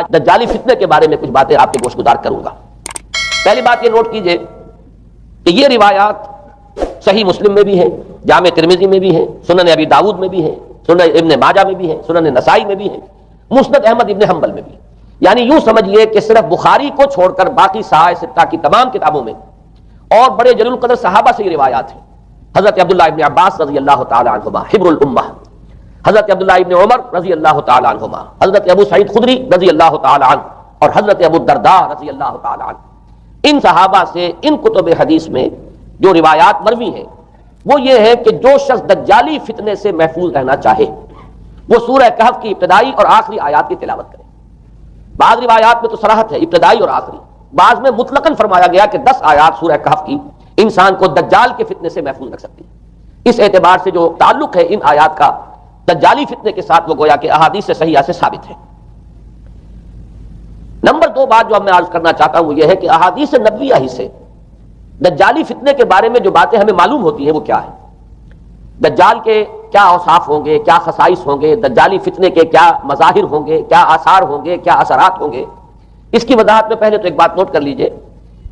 آج دجالی فتنے کے بارے میں کچھ باتیں آپ کے گوش گزار کروں گا۔ پہلی بات یہ نوٹ کیجئے کہ یہ روایات صحیح مسلم میں بھی ہیں، جامع ترمذی میں بھی ہیں، سنن ابی داؤد میں بھی ہیں، سنن ابن ماجہ میں بھی ہیں، سنن نسائی میں بھی ہیں، مسند احمد ابن حنبل میں بھی۔ یعنی یوں سمجھیے کہ صرف بخاری کو چھوڑ کر باقی صحاح ستہ کی تمام کتابوں میں اور بڑے جلیل القدر صحابہ سے یہ روایات ہیں۔ حضرت عبداللہ ابن عباس رضی اللہ تعالی عنہما حبر الامہ، حضرت عبداللہ ابن عمر رضی اللہ تعالی عنہما، حضرت ابو سعید خدری رضی اللہ تعالی عنہ اور حضرت ابو الدرداء رضی اللہ تعالی عنہ، ان صحابہ سے ان کتب حدیث میں جو روایات مروی ہیں وہ یہ ہے کہ جو شخص دجالی فتنے سے محفوظ رہنا چاہے وہ سورہ کہف کی ابتدائی اور آخری آیات کی تلاوت کرے۔ بعض روایات میں تو صراحت ہے ابتدائی اور آخری، بعض میں مطلقاً فرمایا گیا کہ 10 آیات سورہ کہف کی انسان کو دجال کے فتنے سے محفوظ رکھ سکتی ہے۔ اس اعتبار سے جو تعلق ہے ان آیات کا دجالی فتنے کے ساتھ وہ گویا کہ احادیث صحیحہ سے ثابت ہے۔ نمبر 2 بات جو میں عرض کرنا چاہتا ہوں وہ یہ ہے کہ احادیث نبویہ ہی سے دجالی فتنے کے بارے میں جو باتیں ہمیں معلوم ہوتی ہیں وہ کیا ہے، دجال کے کیا اوصاف ہوں گے، کیا خصائص ہوں گے، دجالی فتنے کے کیا مظاہر ہوں گے، کیا آثار ہوں گے، کیا اثرات ہوں گے۔ اس کی وضاحت میں پہلے تو ایک بات نوٹ کر لیجئے،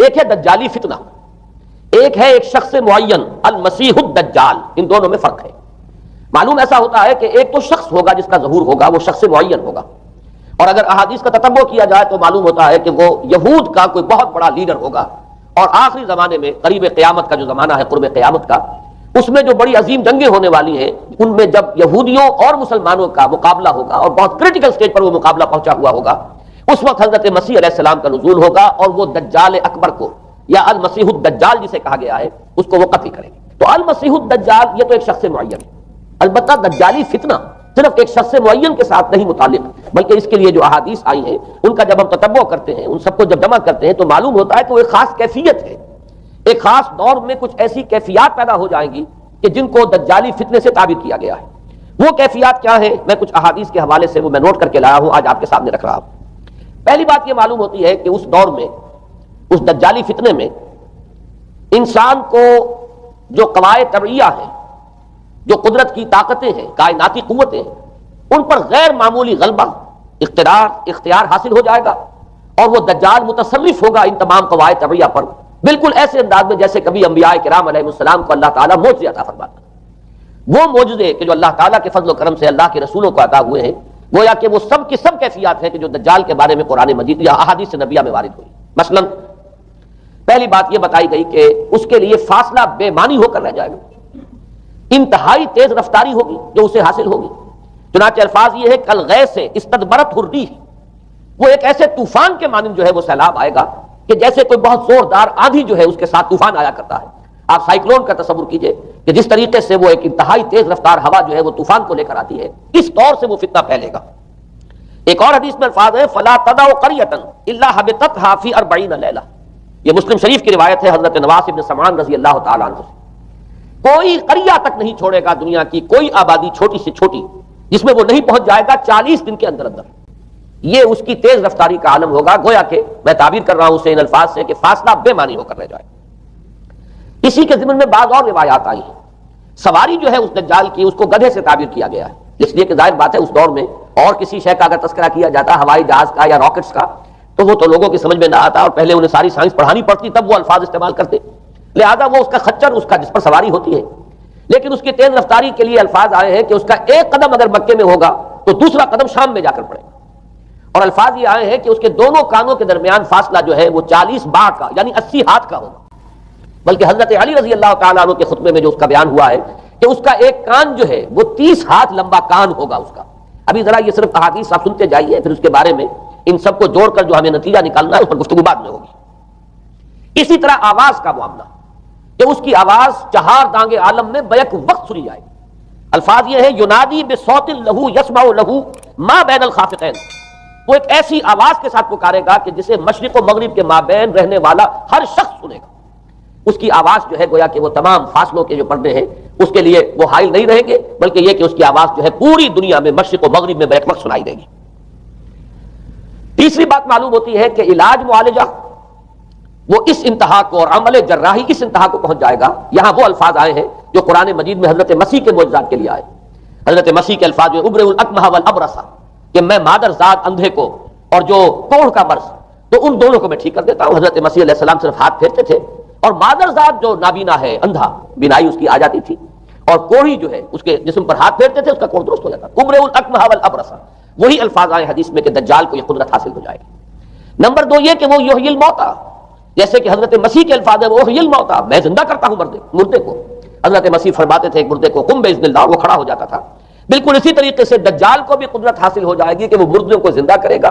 ایک ہے دجالی فتنہ، ایک ہے ایک شخص معین المسیح الدجال، ان دونوں میں فرق ہے۔ معلوم ایسا ہوتا ہے کہ ایک تو شخص ہوگا جس کا ظہور ہوگا، وہ شخص معین ہوگا، اور اگر احادیث کا تتبع کیا جائے تو معلوم ہوتا ہے کہ وہ یہود کا کوئی بہت بڑا لیڈر ہوگا، اور آخری زمانے میں قریب قیامت کا جو زمانہ ہے، قرب قیامت کا، اس میں جو بڑی عظیم جنگیں ہونے والی ہیں، ان میں جب یہودیوں اور مسلمانوں کا مقابلہ ہوگا اور بہت کریٹیکل سٹیج پر وہ مقابلہ پہنچا ہوا ہوگا، اس وقت حضرت مسیح علیہ السلام کا نزول ہوگا اور وہ دجال اکبر کو یا المسیح الدجال جسے کہا گیا ہے اس کو وہ قتل کریں گے۔ تو المسیح الدجال یہ تو ایک شخص معین ہے، البتہ دجالی فتنہ صرف ایک شخص معین کے ساتھ نہیں متعلق، بلکہ اس کے لیے جو احادیث آئی ہیں ان کا جب ہم تتبع کرتے ہیں، ان سب کو جب جمع کرتے ہیں تو معلوم ہوتا ہے کہ وہ ایک خاص کیفیت ہے، ایک خاص دور میں کچھ ایسی کیفیات پیدا ہو جائیں گی کہ جن کو دجالی فتنے سے تعبیر کیا گیا ہے۔ وہ کیفیات کیا ہیں، میں کچھ احادیث کے حوالے سے وہ میں نوٹ کر کے لایا ہوں، آج آپ کے سامنے رکھ رہا ہوں۔ پہلی بات یہ معلوم ہوتی ہے کہ اس دور میں، اس دجالی فتنے میں، انسان کو جو قواعد طبعیہ ہیں، جو قدرت کی طاقتیں ہیں، کائناتی قوتیں ہیں، ان پر غیر معمولی غلبہ، اختیار حاصل ہو جائے گا، اور وہ دجال متصرف ہوگا ان تمام قواعد طبعیہ پر، بالکل ایسے انداز میں جیسے کبھی انبیاء کرام علیہ السلام کو اللہ تعالیٰ معجزے عطا فرماتا۔ وہ معجزے کہ جو اللہ تعالیٰ کے فضل و کرم سے اللہ کے رسولوں کو عطا ہوئے ہیں، گویا کہ وہ سب کی سب کیفیات ہیں کہ جو دجال کے بارے میں قرآن مجید یا احادیث نبویہ میں وارد ہوئی۔ مثلا پہلی بات یہ بتائی گئی کہ اس کے لیے فاصلہ بے معنی ہو کر رہ جائے گا، انتہائی تیز رفتاری ہوگی جو اسے حاصل ہوگی۔ چنانچہ الفاظ یہ ہے کالغیث استدبرت الريح، وہ ایک ایسے طوفان کے مانند جو ہے وہ سیلاب آئے گا کہ جیسے کوئی بہت زوردار آندھی جو ہے اس کے ساتھ طوفان آیا کرتا ہے۔ آپ سائیکلون کا تصور کیجئے کہ جس طریقے سے وہ ایک انتہائی تیز رفتار ہوا جو ہے وہ طوفان کو لے کر آتی ہے، اس طور سے وہ فتنہ پھیلے گا۔ ایک اور حدیث میں الفاظ ہے فلا تدعوا قرية الا حبطتها في 40 ليلة، یہ مسلم شریف کی روایت ہے حضرت نواس بن سمعان رضی اللہ تعالیٰ عنہ سے۔ کوئی قریہ تک نہیں چھوڑے گا دنیا کی کوئی آبادی چھوٹی سے چھوٹی جس میں وہ نہیں پہنچ جائے گا 40 دن کے اندر اندر۔ یہ اس کی تیز رفتاری کا عالم ہوگا، گویا کہ میں تعبیر کر رہا ہوں اسے ان الفاظ سے کہ فاصلہ بے معنی ہو کر رہ جائے۔ اسی کے ضمن میں بعض اور روایات آئی ہیں، سواری جو ہے اس دجال کی اس کو گدھے سے تعبیر کیا گیا ہے، اس لیے کہ ظاہر بات ہے اس دور میں اور کسی شے کا اگر تذکرہ کیا جاتا ہوائی جہاز کا یا راکٹس کا تو وہ تو لوگوں کی سمجھ میں نہ آتا، اور پہلے انہیں ساری سائنس پڑھانی پڑتی تب وہ الفاظ استعمال کرتے، لہذا وہ اس کا خچر، اس کا جس پر سواری ہوتی ہے، لیکن اس کی تیز رفتاری کے لیے الفاظ آئے ہیں کہ اس کا ایک قدم اگر مکے میں ہوگا تو دوسرا قدم شام میں جا کر پڑے گا، اور الفاظ یہ آئے ہیں کہ اس کے دونوں کانوں کے درمیان فاصلہ جو ہے وہ 40 باع کا یعنی 80 ہاتھ کا ہوگا۔ بلکہ حضرت علی رضی اللہ تعالیٰ عنہ کے خطبے میں جو اس کا بیان ہوا ہے کہ اس کا ایک کان جو ہے وہ 30 ہاتھ لمبا کان ہوگا اس کا۔ ابھی ذرا یہ صرف احادیث آپ سنتے جائیے، پھر اس کے بارے میں ان سب کو جوڑ کر جو ہمیں نتیجہ نکالنا ہے اس پر گفتگو بعد میں ہوگی۔ اسی طرح آواز کا معاملہ کہ اس کی آواز 4 دانگ عالم میں بیک وقت سنی جائے گی۔ الفاظ یہ ہے ینادی بصوت لہو یسمع لہو ما بین الخافقین، وہ ایک ایسی آواز کے ساتھ پکارے گا کہ جسے مشرق و مغرب کے مابین رہنے والا ہر شخص سنے گا۔ اس کی آواز جو ہے گویا کہ وہ تمام فاصلوں کے جو پردے ہیں اس کے لیے وہ حائل نہیں رہیں گے، بلکہ یہ کہ اس کی آواز جو ہے پوری دنیا میں مشرق و مغرب میں بیک وقت سنائی دے گی۔ تیسری بات معلوم ہوتی ہے کہ علاج معالجہ وہ اس انتہا کو اور عمل جراحی اس انتہا کو پہنچ جائے گا۔ یہاں وہ الفاظ آئے ہیں جو قرآن مجید میں حضرت مسیح کے معجزات کے لیے آئے۔ حضرت مسیح کے الفاظ جو ابرئ الاکمہ والابرص کہ میں مادر ذات اندھے کو اور جو کوڑھ کا مرض، تو ان دونوں کو میں ٹھیک کر دیتا ہوں۔ حضرت مسیح علیہ السلام صرف ہاتھ پھیرتے تھے اور مادرزاد جو نابینا ہے، اندھا، بینائی اس کی آ جاتی تھی، اور کوڑھی جو ہے اس کے جسم پر ہاتھ پھیرتے تھے، اس کا کوڑھ درست ہو جاتا۔ ابرئ الاکمہ والابرص، وہی الفاظ آئے حدیث میں کہ دجال کو یہ قدرت حاصل ہو جائے گی۔ نمبر 2 یہ کہ وہ یحیی الموتیٰ، جیسے کہ حضرت مسیح کے الفاظ ہیں وہ یحیی الموتیٰ، میں زندہ کرتا ہوں مردے کو۔ حضرت مسیح فرماتے تھے ایک مردے کو قم باذن اللہ، وہ کھڑا ہو جاتا تھا۔ بالکل اسی طریقے سے دجال کو بھی قدرت حاصل ہو جائے گی کہ وہ مردوں کو زندہ کرے گا۔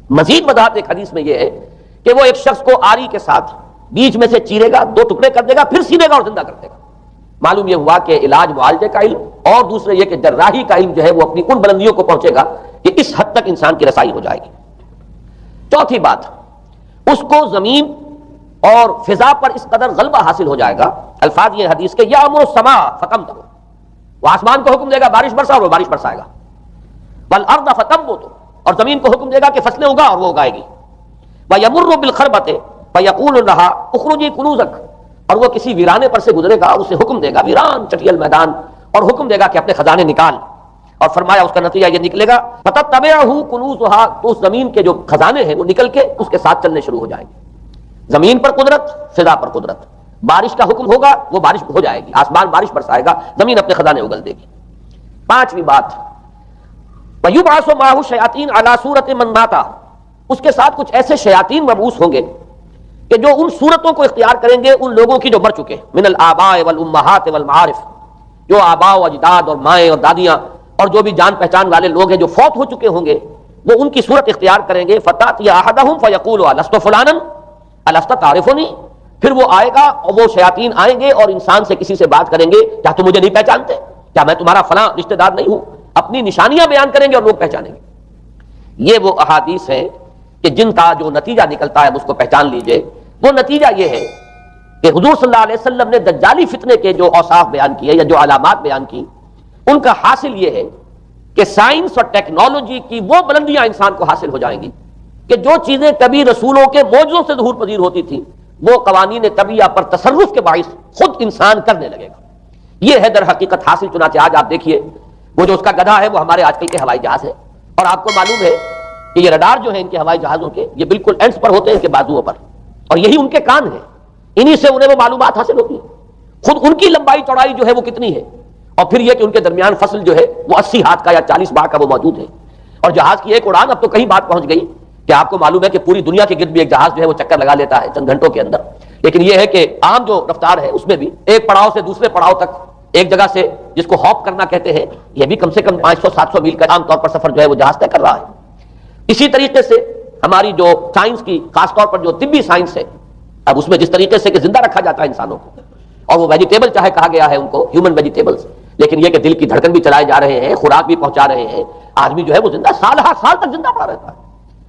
مزید وضاحت ایک حدیث میں یہ ہے کہ وہ ایک شخص کو آری کے ساتھ بیچ میں سے چیرے گا، 2 ٹکڑے کر دے گا، پھر سینے گا اور زندہ کر دے گا۔ معلوم یہ ہوا کہ علاج معالجے کا علم اور دوسرے یہ کہ جراحی کا علم جو ہے وہ اپنی ان بلندیوں کو پہنچے گا کہ اس حد تک انسان کی رسائی ہو جائے گی۔ چوتھی بات، اس کو زمین اور فضا پر اس قدر غلبہ حاصل ہو جائے گا، الفاظ یہ حدیث کے یامر السماء فتمطر، وہ آسمان کو حکم دے گا بارش برسا اور وہ بارش برسائے گا، والارض فتنبت، اور زمین کو حکم دے گا کہ فصلیں اگا اور وہ اگائے گی، ویمر بالخربۃ فیقول لها اخرجی کنوزک، اور وہ کسی ویرانے پر سے گزرے گا اور اسے حکم دے گا، ویران چٹیل میدان، اور حکم دے گا کہ اپنے خزانے نکال، اور فرمایا اس کا نتیجہ یہ نکلے گا فتتبعہ کنوزها، تو اس زمین کے جو خزانے ہیں وہ نکل کے اس کے ساتھ چلنے شروع ہو جائیں گے۔ زمین پر قدرت، فضا پر قدرت، بارش کا حکم ہوگا وہ بارش ہو جائے گی، آسمان بارش برسائے گا، زمین اپنے خزانے اگل دے گی۔ پانچویں بات، وَيُبْعَثُ مَعَهُ الشَّيَاطِينُ عَلَى صُورَةِ مَن مَاتَ، اس کے ساتھ کچھ ایسے شیاطین مبعوث ہوں گے کہ جو ان صورتوں کو اختیار کریں گے ان لوگوں کی جو مر چکے، من الآباء والأمہات والمعارف، جو آباء و اجداد اور مائیں اور دادیاں اور جو بھی جان پہچان والے لوگ ہیں جو فوت ہو چکے ہوں گے، وہ ان کی صورت اختیار کریں گے۔ فَتَأْتِيَ أَحَدَهُمْ فَيَقُولُ أَلَسْتُ فُلَانًا الست تعرفنی، پھر وہ آئے گا اور وہ شیاطین آئیں گے اور انسان سے کسی سے بات کریں گے، کیا تم مجھے نہیں پہچانتے، کیا میں تمہارا فلاں رشتہ دار نہیں ہوں، اپنی نشانیاں بیان کریں گے اور لوگ پہچانیں گے۔ یہ وہ احادیث ہیں کہ جن کا جو نتیجہ نکلتا ہے اس کو پہچان لیجئے۔ وہ نتیجہ یہ ہے کہ حضور صلی اللہ علیہ وسلم نے دجالی فتنے کے جو اوصاف بیان کیے یا جو علامات بیان کی، ان کا حاصل یہ ہے کہ سائنس اور ٹیکنالوجی کی وہ بلندیاں انسان کو حاصل ہو جائیں گی کہ جو چیزیں کبھی رسولوں کے معجزوں سے ظہور پذیر ہوتی تھیں، وہ قوانین طبیعہ پر تصرف کے باعث خود انسان کرنے لگے گا۔ یہ ہے در حقیقت حاصل۔ چنانچہ آج آپ دیکھیے وہ جو اس کا گدھا ہے وہ ہمارے آج کل کے ہوائی جہاز ہے، اور آپ کو معلوم ہے کہ یہ رڈار جو ہے ان کے ہوائی جہازوں کے، یہ بالکل اینڈز پر ہوتے ہیں ان کے بازوؤں پر، اور یہی ان کے کان ہیں، انہی سے انہیں وہ معلومات حاصل ہوتی ہیں۔ خود ان کی لمبائی چوڑائی جو ہے وہ کتنی ہے، اور پھر یہ کہ ان کے درمیان فصل جو ہے وہ 80 ہاتھ کا یا 40 بار کا وہ موجود ہے، اور جہاز کی ایک اڑان اب تو کہیں بات پہنچ گئی کہ آپ کو معلوم ہے کہ پوری دنیا کے گرد بھی ایک جہاز جو ہے وہ چکر لگا لیتا ہے چند گھنٹوں کے اندر۔ لیکن یہ ہے کہ عام جو رفتار ہے اس میں بھی ایک پڑاؤ سے دوسرے پڑاؤ تک، ایک جگہ سے جس کو ہاپ کرنا کہتے ہیں، یہ بھی کم سے کم 500-700 میل کا عام طور پر سفر جو ہے وہ جہاز طے کر رہا ہے۔ اسی طریقے سے ہماری جو سائنس کی، خاص طور پر جو طبی سائنس ہے، اب اس میں جس طریقے سے کہ زندہ رکھا جاتا ہے انسانوں کو، اور وہ ویجیٹیبل چاہے کہا گیا ہے ان کو ہیومن ویجیٹیبلز، لیکن یہ کہ دل کی دھڑکن بھی چلائے جا رہے ہیں، خوراک بھی پہنچا رہے ہیں، آدمی جو ہے وہ زندہ سال ہر سال تک زندہ پڑا رہتا ہے۔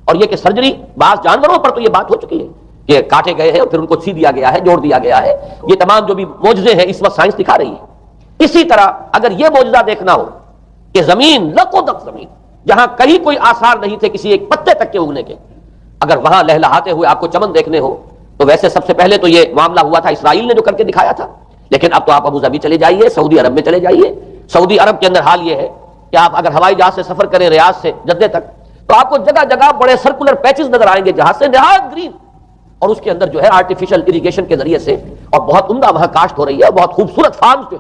اور یہ کہ سرجری بعض جانوروں پر تو یہ بات ہو چکی ہے کہ کاٹے گئے ہیں اور پھر ان کو سی دیا گیا ہے، جوڑ دیا گیا ہے، یہ تمام جو بھی معجزے ہیں اس وقت سائنس دکھا رہی ہے۔ اسی طرح اگر یہ معجزہ دیکھنا ہو کہ زمین لقدق زمین، جہاں کہیں کوئی آثار نہیں تھے کسی ایک پتے تک کے اگنے کے، اگر وہاں لہلہاتے ہوئے آپ کو چمن دیکھنے ہو تو ویسے سب سے پہلے تو یہ معاملہ ہوا تھا اسرائیل نے جو کر کے دکھایا تھا، لیکن اب تو آپ ابو ظبی چلے جائیے، سعودی عرب میں چلے جائیے۔ سعودی عرب کے اندر حال یہ ہے کہ آپ اگر ہوائی جہاز سے سفر کریں ریاض سے جدہ تک تو آپ کو جگہ جگہ بڑے سرکولر پیچز نظر آئیں گے جہاز سے، نہایت گرین، اور اس کے اندر جو ہے آرٹیفیشل اریگیشن کے ذریعے سے اور بہت عمدہ وہاں کاشت ہو رہی ہے، اور بہت خوبصورت فارمز جو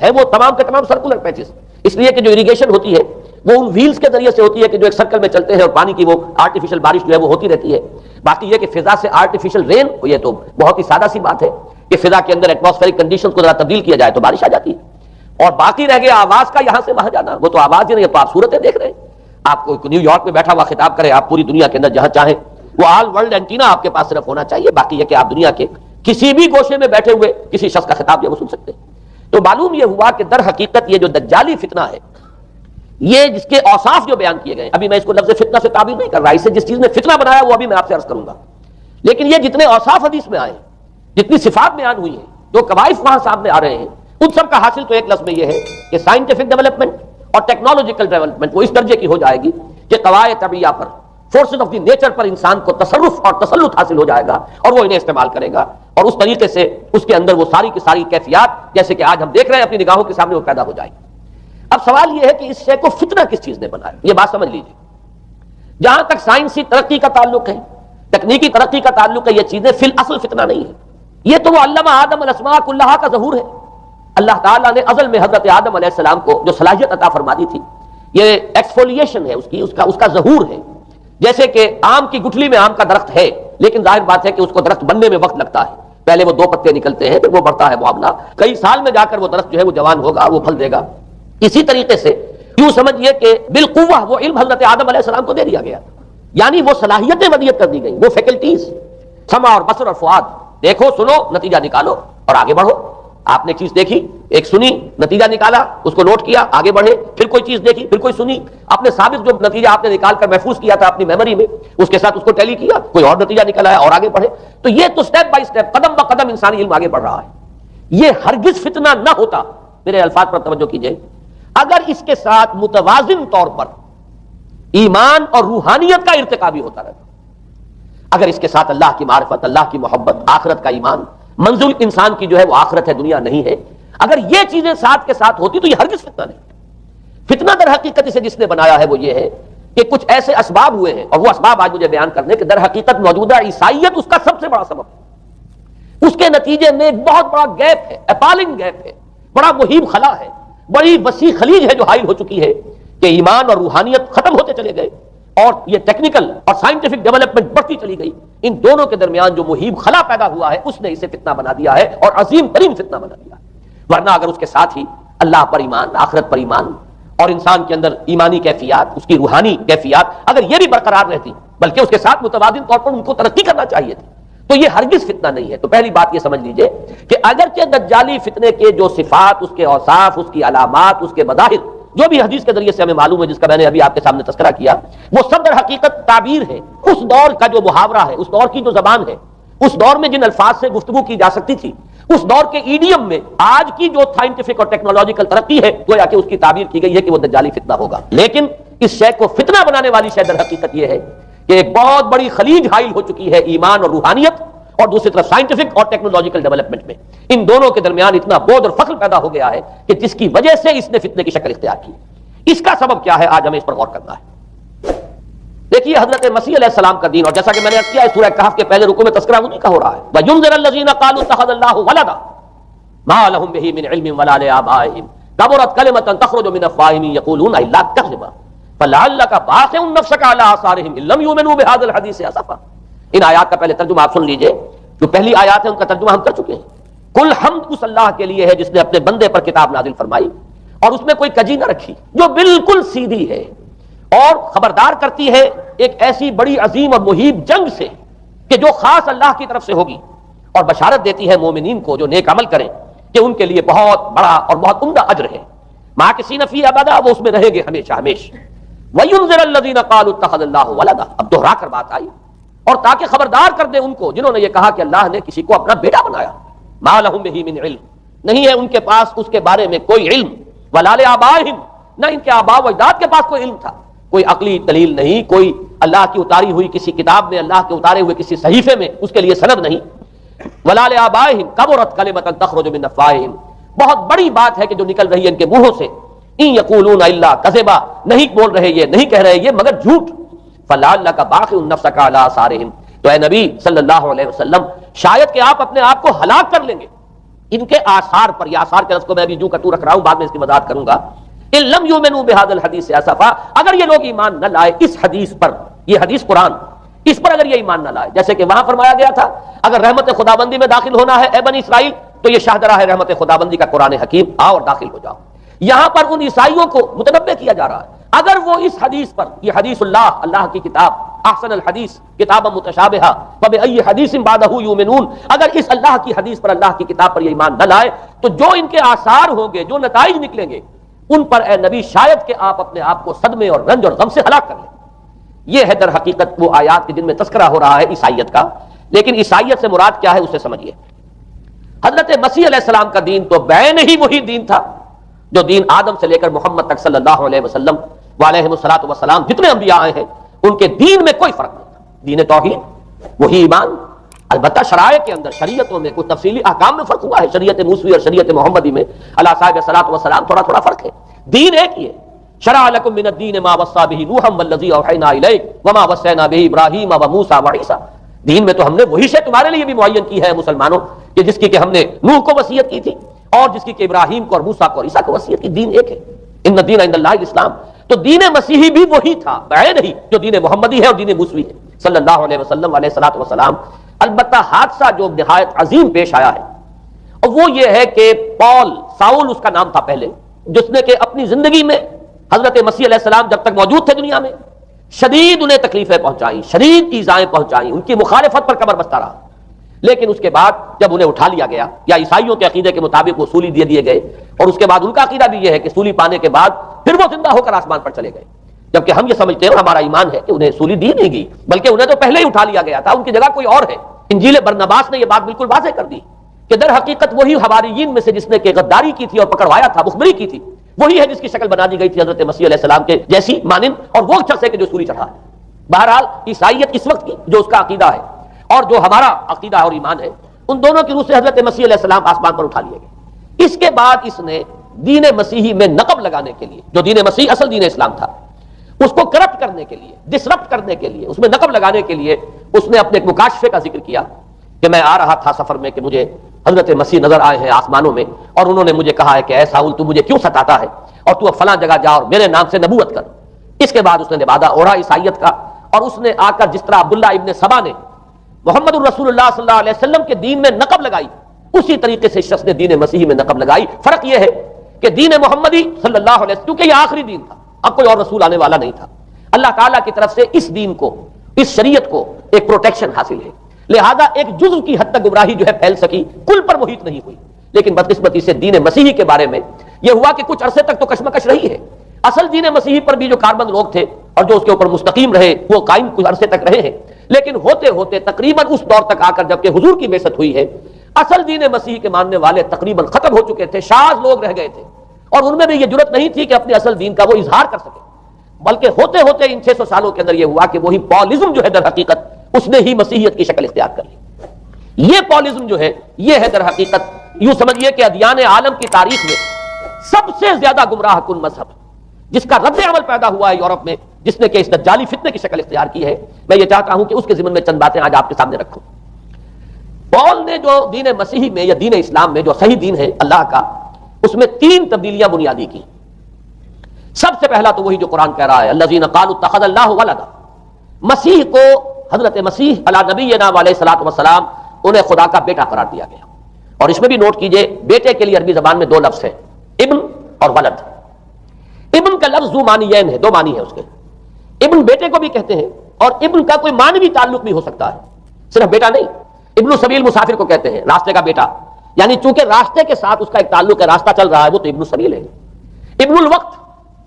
ہے وہ تمام کے تمام سرکولر پیچز، اس لیے کہ جو اریگیشن ہوتی ہے وہ ان ویلز کے ذریعے سے ہوتی ہے کہ جو ایک سرکل میں چلتے ہیں اور پانی کی وہ آرٹیفیشل بارش جو ہے وہ ہوتی رہتی ہے۔ باقی یہ کہ فضا سے آرٹیفیشل رین، یہ تو بہت ہی سادہ سی بات ہے کہ فضا کے اندر ایٹماسفیرک کنڈیشنز کو ذرا تبدیل کیا جائے تو بارش آ جاتی ہے۔ اور باقی رہ گیا آواز کا یہاں سے وہاں جانا، وہ تو آواز ہی نہیں ہے، تو آپ صورتیں دیکھ رہے ہیں۔ آپ کو نیو یارک میں بیٹھا ہوا خطاب کرے، آپ پوری دنیا کے اندر جہاں چاہیں وہ آل ورلڈ اینٹینا آپ کے پاس صرف ہونا چاہیے، باقی یہ کہ آپ دنیا کے کسی بھی گوشے میں بیٹھے ہوئے کسی شخص کا خطاب جو وہ سن سکتے ہیں۔ تو معلوم یہ ہوا کہ در حقیقت یہ جو دجالی فتنہ ہے، یہ جس کے اوصاف جو بیان کیے گئے، ابھی میں اس کو لفظ فتنہ سے تعبیر نہیں کر رہا، اسے جس چیز نے فتنہ بنایا وہ ابھی میں آپ سے عرض کروں گا، لیکن یہ جتنے اوصاف حدیث میں آئے، جتنی صفات بیان ہوئی ہیں، جو کوائف وہاں سامنے آ رہے ہیں، ان سب کا حاصل تو ایک لفظ میں یہ ہے کہ سائنٹیفک ڈیولپمنٹ اور ٹیکنالوجیکل ڈیولپمنٹ وہ اس درجے کی ہو جائے گی کہ قواعد طبیعہ پر، فورسز آف دی نیچر پر انسان کو تصرف اور تسلط حاصل ہو جائے گا، اور وہ انہیں استعمال کرے گا، اور اس طریقے سے اس کے اندر وہ ساری کی ساری کیفیات جیسے کہ آج ہم دیکھ رہے ہیں اپنی نگاہوں کے سامنے وہ پیدا ہو جائے گی۔ اب سوال یہ ہے کہ اس شے کو فتنہ کس چیز نے بنایا، یہ بات سمجھ لیجیے جہاں تک سائنسی ترقی کا تعلق ہے، تکنیکی ترقی کا تعلق ہے، یہ چیزیں فی الاصل فتنہ نہیں ہے. یہ تو وہ علمہ آدم الاسماء کلھا کا ظہور ہے. اللہ تعالیٰ نے ازل میں حضرت آدم علیہ السلام کو جو صلاحیت عطا فرما دی تھی، یہ ایکسفولیشن ہے اس کا ظہور ہے. جیسے کہ آم کی گٹھلی میں آم کا درخت ہے، لیکن ظاہر بات ہے کہ اس کو درخت بننے میں وقت لگتا ہے. پہلے وہ 2 پتے نکلتے ہیں، پھر وہ بڑھتا ہے معاملہ، کئی سال میں جا کر وہ درخت جو ہے وہ جوان ہوگا، وہ پھل دے گا. اسی طریقے سے یوں سمجھیے کہ بالقوہ وہ علم حضرت آدم علیہ السلام کو دے دیا گیا، یعنی وہ صلاحیتیں ودیت کر دی گئیں، وہ فیکلٹیز، سمع اور بصر اور فؤاد، دیکھو سنو نتیجہ نکالو اور آگے بڑھو. آپ نے چیز دیکھی، ایک سنی، نتیجہ نکالا، اس کو نوٹ کیا، آگے بڑھے، پھر کوئی چیز دیکھی، پھر کوئی سنی، اپنے سابق جو نتیجہ آپ نے نکال کر محفوظ کیا تھا اپنی میموری میں، اس کے ساتھ اس کو ٹیلی کیا، کوئی اور نتیجہ نکالا ہے اور آگے بڑھے. تو یہ تو سٹیپ بائی سٹیپ، قدم با قدم انسانی علم آگے بڑھ رہا ہے. یہ ہرگز فتنہ نہ ہوتا، میرے الفاظ پر توجہ کیجئے، اگر اس کے ساتھ متوازن طور پر ایمان اور روحانیت کا ارتقا بھی ہوتا رہتا. اگر اس کے ساتھ اللہ کی معرفت، اللہ کی محبت، آخرت کا ایمان، منزل انسان کی جو ہے وہ آخرت ہے، دنیا نہیں ہے، اگر یہ چیزیں ساتھ کے ساتھ ہوتی تو یہ ہرگز فتنہ نہیں. فتنہ در حقیقت اسے جس نے بنایا ہے وہ یہ ہے کہ کچھ ایسے اسباب ہوئے ہیں، اور وہ اسباب آج مجھے بیان کرنے کہ در حقیقت موجودہ عیسائیت اس کا سب سے بڑا سبب ہے. اس کے نتیجے میں ایک بہت بڑا گیپ ہے، اپالنگ گیپ ہے، بڑا مہیب خلا ہے، بڑی وسیع خلیج ہے جو حائل ہو چکی ہے کہ ایمان اور روحانیت ختم ہوتے چلے گئے اور یہ ٹیکنیکل اور سائنٹیفک ڈیولپمنٹ بڑھتی چلی گئی. ان دونوں کے درمیان جو مہیب خلا پیدا ہوا ہے اس نے اسے فتنہ بنا دیا ہے، اور عظیم ترین فتنہ بنا دیا ہے. ورنہ اگر اس کے ساتھ ہی اللہ پر ایمان، آخرت پر ایمان، اور انسان کے اندر ایمانی کیفیات، اس کی روحانی کیفیات اگر یہ بھی برقرار رہتی، بلکہ اس کے ساتھ متوازن طور پر ان کو ترقی کرنا چاہیے تھی، تو یہ ہرگز فتنہ نہیں ہے. تو پہلی بات یہ سمجھ لیجئے کہ اگرچہ دجالی فتنے کے جو صفات، اس کے اوصاف، اس کی علامات، اس کے مظاہر جو بھی حدیث کے ذریعے سے ہمیں معلوم ہے، جس کا میں نے ابھی آپ کے سامنے تذکرہ کیا، وہ سب در حقیقت تعبیر ہے. اس دور کا جو محاورہ ہے، اس دور کی جو زبان ہے، اس دور میں جن الفاظ سے گفتگو کی جا سکتی تھی، اس دور کے ایڈیم میں آج کی جو سائنٹیفک اور ٹیکنالوجیکل ترقی ہے، گویا کہ اس کی تعبیر کی گئی ہے کہ وہ دجالی فتنہ ہوگا. لیکن اس شے کو فتنہ بنانے والی شے در حقیقت یہ ہے کہ ایک بہت بڑی خلیج حائل ہو چکی ہے ایمان اور روحانیت، اور دوسری طرف سائنٹیفک اور ٹیکنالوجیکل ڈیولپمنٹ میں ان دونوں کے درمیان اتنا بود اور فصل پیدا ہو گیا ہے کہ جس کی وجہ سے اس نے فتنے کی شکل اختیار کی. اس کا سبب کیا ہے، آج ہمیں اس پر غور کرنا ہے. دیکھیے حضرت مسیح علیہ السلام کا دین، اور جیسا کہ میں نے عرض کیا ہے سورہ کہف کے پہلے رکوع میں تذکرہ انہی کا ہو رہا ہے، وَيُنذِرَ الَّذِينَ قَالُوا اتَّخَذَ اللَّهُ وَلَدًا مَا لَهُم بِهِ مِنْ عِلْمٍ وَلَا لِآبَائِهِمْ كَبُرَتْ كَلِمَةً تَخْرُجُ مِنْ أَفْوَاهِهِمْ يَقُولُونَ إِلَّا كَذِبًا فَلَعَلَّكَ بَاخِعٌ نَفْسَكَ عَلَىٰ آثَارِهِمْ إِن لَّمْ يُؤْمِنُوا بِهَٰذَا الْحَدِيثِ أَسَفًا. ان آیات کا پہلے ترجمہ آپ سن لیجئے. جو پہلی آیات ہے ان کا ترجمہ ہم کر چکے ہیں. کل حمد اس اللہ کے لیے ہے جس نے اپنے بندے پر کتاب نازل فرمائی اور اس میں کوئی کجی نہ رکھی، جو بالکل سیدھی ہے، اور خبردار کرتی ہے ایک ایسی بڑی عظیم اور مہیب جنگ سے کہ جو خاص اللہ کی طرف سے ہوگی، اور بشارت دیتی ہے مومنین کو جو نیک عمل کریں کہ ان کے لیے بہت بڑا اور بہت عمدہ اجر ہے. ماکثین فیہ ابدا، وہ اس میں رہیں گے ہمیشہ ہمیشہ. وَيُنذِرَ الَّذِينَ قَالُوا اتَّخَذَ اللَّهُ وَلَدًا، اب دوہرا کر بات آئی، اور تاکہ خبردار کر دے ان کو جنہوں نے یہ کہا کہ اللہ نے کسی کو اپنا بیٹا بنایا. مَا لَهُم بِهِ مِنْ عِلْمٍ، نہیں ہے ان کے پاس اس کے بارے میں کوئی علم. وَلَا لِآبَائِهِمْ، نہ ان کے آباء و اجداد کے پاس کوئی علم تھا، کوئی عقلی دلیل نہیں، کوئی اللہ کی اتاری ہوئی کسی کتاب میں، اللہ کے اتارے ہوئے کسی صحیفے میں اس کے لیے سند نہیں. وَلَا لِآبَائِهِمْ كَبُرَتْ كَلِمَةً تَخْرُجُ مِنْ أَفْوَاهِهِمْ، بہت بڑی بات ہے کہ جو نکل رہی ہے ان کے منہوں سے. إِن يَقُولُونَ إِلَّا كَذِبًا، نہیں بول رہے یہ، نہیں کہہ رہے یہ مگر جھوٹ. فَلَعَلَّكَ بَاخِعٌ نَفْسَكَ عَلَىٰ آثَارِهِمْ، تو اے نبی صلی اللہ علیہ وسلم شاید کہ آپ اپنے آپ کو ہلاک کر لیں گے ان کے آثار پر. یہ آثار کے لفظ کو میں ابھی جو کتو رکھ رہا ہوں، بعد میں اس کی وضاحت کروں گا. إِن لَّمْ يُؤْمِنُوا بِهَٰذَا الْحَدِيثِ آسَفًا، اگر یہ لوگ ایمان نہ لائے اس حدیث پر، یہ حدیث قرآن، اس پر اگر یہ ایمان نہ لائے، جیسے کہ وہاں فرمایا گیا تھا اگر رحمت خدابندی میں داخل ہونا ہے اے بنی اسرائیل تو یہ شاہدرہ ہے رحمت خدابندی کا قرآن حکیم، آؤ اور داخل ہو جاؤ. یہاں پر ان عیسائیوں کو متنبہ کیا جا رہا ہے اگر وہ اس حدیث پر، یہ حدیث اللہ، اللہ کی کتاب، احسن الحدیث کتاب متشابہہ فبأی حدیث بعدہ یؤمنون، اگر اس اللہ کی حدیث پر، اللہ کی کتاب پر یہ ایمان نہ لائے تو جو ان کے آثار ہوں گے، جو نتائج نکلیں گے، ان پر اے نبی شاید کہ آپ اپنے آپ کو صدمے اور رنج اور غم سے ہلاک کر لیں. یہ ہے در حقیقت وہ آیات کے جن میں تذکرہ ہو رہا ہے عیسائیت کا. لیکن عیسائیت سے مراد کیا ہے اسے سمجھیے. حضرت مسیح علیہ السلام کا دین تو بعین ہی وہی دین تھا جو دین آدم سے لے کر محمد تک صلی اللہ علیہ وسلم وعلیہ الصلوۃ والسلام جتنے انبیاء آئے ہیں ان کے دین میں کوئی فرق نہیں تھا. دین توحید، وہی ایمان. البتہ شرائع کے اندر، شریعتوں میں کوئی تفصیلی احکام میں فرق ہوا ہے. شریعت موسوی اور شریعت محمدی میں علی صاحب الصلوۃ والسلام تھوڑا تھوڑا فرق ہے. دین ایک ہی ہے، شرع لکم من الدین ما وصى به نوحا والذی اوحینا الیک وما وصینا به ابراہیم وموسیٰ وعیسیٰ. دین میں تو ہم نے وہی شے تمہارے لیے بھی معین کی ہے مسلمانوں کہ جس کی کہ ہم نے نوح کو وصیت کی تھی اور جس کی کہ ابراہیم کو اور موسیٰ کو اور عیسیٰ کو وصیت کی. دین ایک ہے. ان الدین عند اللہ الاسلام. تو دین مسیحی بھی وہی تھا بعید ہی جو دین محمدی ہے اور دین موسوی ہے صلی اللہ علیہ وسلم علیہ الصلوۃ والسلام. البتہ حادثہ جو نہایت عظیم پیش آیا ہے اور وہ یہ ہے کہ پال، ساؤل اس کا نام تھا پہلے، جس نے کہ اپنی زندگی میں حضرت مسیح علیہ السلام جب تک موجود تھے دنیا میں شدید انہیں تکلیفیں پہنچائیں، شدید ایذائیں پہنچائیں، ان کی مخالفت پر کمر بستہ رہا. لیکن اس کے بعد جب انہیں اٹھا لیا گیا یا عیسائیوں کے عقیدے کے مطابق وہ سولی دے دیے گئے، اور اس کے بعد ان کا عقیدہ بھی یہ ہے کہ سولی پانے کے بعد پھر وہ زندہ ہو کر آسمان پر چلے گئے، جبکہ ہم یہ سمجھتے ہیں اور ہمارا ایمان ہے کہ انہیں سولی دی نہیں گئی بلکہ انہیں تو پہلے ہی اٹھا لیا گیا تھا، ان کی جگہ کوئی اور ہے. انجیل برنباس نے یہ بات بالکل واضح کر دی کہ در حقیقت وہی حواریین میں سے جس نے کہ غداری کی تھی اور پکڑوایا تھا، مخبری کی تھی، وہی ہے جس کی شکل بنا دی گئی تھی حضرت مسیح علیہ السلام کے جیسی مانند، اور وہ شخص ہے کہ جو سولی چڑھا ہے. بہرحال عیسائیت اس وقت کی جو اس کا عقیدہ ہے اور جو ہمارا عقیدہ اور ایمان ہے، ان دونوں کی روح سے حضرت مسیح علیہ السلام آسمان پر اٹھا لیے گئے. اس کے بعد اس نے دین مسیحی میں نقب لگانے کے لیے، جو دین مسیح اصل دین اسلام تھا، اس کو کرپٹ کرنے کے لیے، ڈسرپٹ کرنے کے لیے، اس میں نقب لگانے کے لیے اس نے اپنے ایک مکاشفے کا ذکر کیا کہ میں آ رہا تھا سفر میں کہ مجھے حضرت مسیح نظر آئے ہیں آسمانوں میں، اور انہوں نے مجھے کہا ہے کہ اے ساؤل تو مجھے کیوں ستاتا ہے اور تو اب فلاں جگہ جا اور میرے نام سے نبوت کر. اس کے بعد اس نے لبادہ اوڑھا عیسائیت کا، اور اس نے آ کر جس طرح عبداللہ ابن سبا نے محمد الرسول اللہ صلی اللہ علیہ وسلم کے دین میں نقب لگائی، اسی طریقے سے شخص نے دین مسیحی میں نقب لگائی. فرق یہ ہے کہ دین محمدی صلی اللہ علیہ وسلم کیونکہ یہ آخری دین تھا، اب کوئی اور رسول آنے والا نہیں تھا، اللہ تعالیٰ کی طرف سے اس دین کو، اس شریعت کو ایک پروٹیکشن حاصل ہے، لہذا ایک جزء کی حد تک گمراہی جو ہے پھیل سکی، کل پر محیط نہیں ہوئی. لیکن بدقسمتی سے دین مسیحی کے بارے میں یہ ہوا کہ کچھ عرصے تک تو کشمکش رہی ہے. اصل دین مسیحی پر بھی جو کاربند لوگ تھے اور جو اس کے اوپر مستقیم رہے وہ قائم کچھ عرصے تک رہے ہیں، لیکن ہوتے ہوتے تقریباً اس دور تک آ کر جب کہ حضور کی بعثت ہوئی ہے، اصل دین مسیحی کے ماننے والے تقریباً ختم ہو چکے تھے، شاذ لوگ رہ گئے تھے، اور ان میں بھی یہ جرت نہیں تھی کہ اپنے اصل دین کا وہ اظہار کر سکے. بلکہ ہوتے ہوتے ان 600 سالوں کے اندر یہ ہوا کہ وہی پالزم جو ہے در حقیقت اس نے ہی مسیحیت کی شکل اختیار کر لی. یہ پالزم جو ہے یہ ہے در حقیقت یوں سمجھیے کہ ادیان عالم کی تاریخ میں سب سے زیادہ گمراہ کن مذہب جس کا رد عمل پیدا ہوا ہے یورپ میں، جس نے کہ اس دجالی فتنے کی شکل اختیار کی ہے. میں یہ چاہتا ہوں کہ اس کے ضمن میں چند باتیں آج آپ کے سامنے رکھوں. پال نے جو دین مسیحی میں یا دین اسلام میں جو صحیح دین ہے اللہ کا، اس میں 3 تبدیلیاں بنیادی کی. سب سے پہلا تو وہی جو قرآن کہہ رہا ہے الذین قالوا اتخذ اللہ ولدا. مسیح کو، حضرت مسیح علی نبینا علیہ الصلوۃ والسلام، انہیں خدا کا بیٹا قرار دیا گیا. اور اس میں بھی نوٹ کیجئے بیٹے کے لیے عربی زبان میں 2 لفظ ہیں، ابن اور ولد. ابن کا لفظ ذو معنیین ہے، 2 معنی ہے اس کے. ابن بیٹے کو بھی کہتے ہیں اور ابن کا کوئی معنوی تعلق بھی ہو سکتا ہے، صرف بیٹا نہیں. ابن السبیل مسافر کو کہتے ہیں، راستے کا بیٹا، یعنی چونکہ راستے کے ساتھ اس کا ایک تعلق ہے، راستہ چل رہا ہے، وہ تو ابن السبیل ہے. ابن الوقت،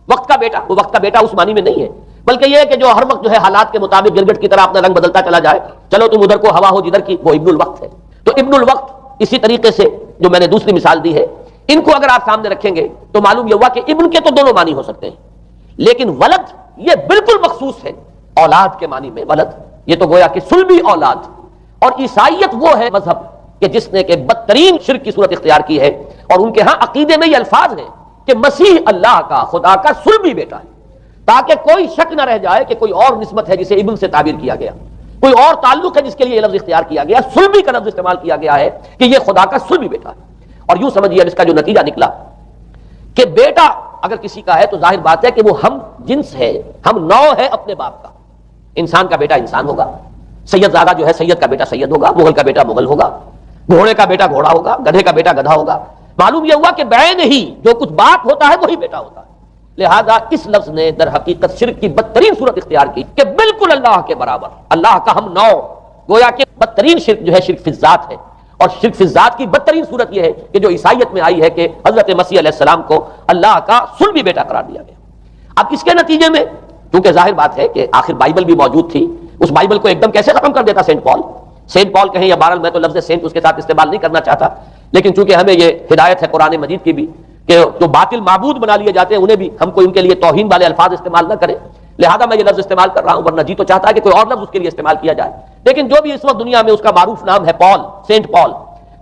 وقت کا بیٹا، وہ وقت کا بیٹا اس معنی میں نہیں ہے، بلکہ یہ ہے کہ جو ہر وقت جو ہے حالات کے مطابق گرگٹ کی طرح اپنا رنگ بدلتا چلا جائے، چلو تم ادھر کو ہوا ہو جدھر کی، وہ ابن الوقت ہے. تو ابن الوقت اسی طریقے سے جو میں نے دوسری مثال دی ہے، ان کو اگر آپ سامنے رکھیں گے تو معلوم یہ ہوا کہ ابن کے تو دونوں معنی ہو سکتے ہیں، لیکن ولد یہ بالکل مخصوص ہے اولاد کے معنی میں. ولد یہ تو گویا کہ صلبی اولاد. اور عیسائیت وہ ہے مذہب کہ جس نے کہ بدترین شرک کی صورت اختیار کی ہے، اور ان کے ہاں عقیدے میں یہ الفاظ ہیں کہ مسیح اللہ کا، خدا کا صلبی بیٹا ہے، تاکہ کوئی شک نہ رہ جائے کہ کوئی اور نسبت ہے جسے ابن سے تعبیر کیا گیا، کوئی اور تعلق ہے جس کے لیے یہ لفظ اختیار کیا گیا، صلبی کا لفظ استعمال کیا گیا ہے کہ یہ خدا کا صلبی بیٹا ہے. اور یوں سمجھیے اس کا جو نتیجہ نکلا کہ بیٹا اگر کسی کا ہے تو ظاہر بات ہے کہ وہ ہم جنس ہے، ہم نوع ہے اپنے باپ کا. انسان کا بیٹا انسان ہوگا، سید زادہ جو ہے سید کا بیٹا سید ہوگا، مغل کا بیٹا مغل ہوگا، گھوڑے کا بیٹا گھوڑا ہوگا، گدھے کا بیٹا گدھا ہوگا. معلوم یہ ہوا کہ بعین ہی جو کچھ باپ ہوتا ہے وہی بیٹا ہوتا ہے. لہذا اس لفظ نے در حقیقت شرک کی بدترین صورت اختیار کی کہ بالکل اللہ کے برابر، اللہ کا ہم نوع. گویا کہ بدترین شرک جو ہے شرک فی الذات ہے، اور شرک فی الذات کی بدترین صورت یہ ہے کہ جو عیسائیت میں آئی ہے کہ حضرت مسیح علیہ السلام کو اللہ کا صلبی بیٹا قرار دیا گیا. اب اس کے نتیجے میں کیونکہ ظاہر بات ہے کہ آخر بائبل بھی موجود تھی، اس بائبل کو ایک دم کیسے ختم کر دیتا سینٹ پال. سینٹ پال کہیں یا بہرحال میں تو لفظ سینٹ اس کے ساتھ استعمال نہیں کرنا چاہتا، لیکن چونکہ ہمیں یہ ہدایت ہے قرآن مجید کی بھی کہ جو باطل معبود بنا لیے جاتے ہیں انہیں بھی ہم کوئی ان کے لیے توہین والے الفاظ استعمال نہ کریں، لہذا میں یہ لفظ استعمال کر رہا ہوں، ورنہ جی تو چاہتا ہے کہ کوئی اور لفظ اس کے لیے استعمال کیا جائے. لیکن جو بھی اس وقت دنیا میں اس کا معروف نام ہے پال، سینٹ پال،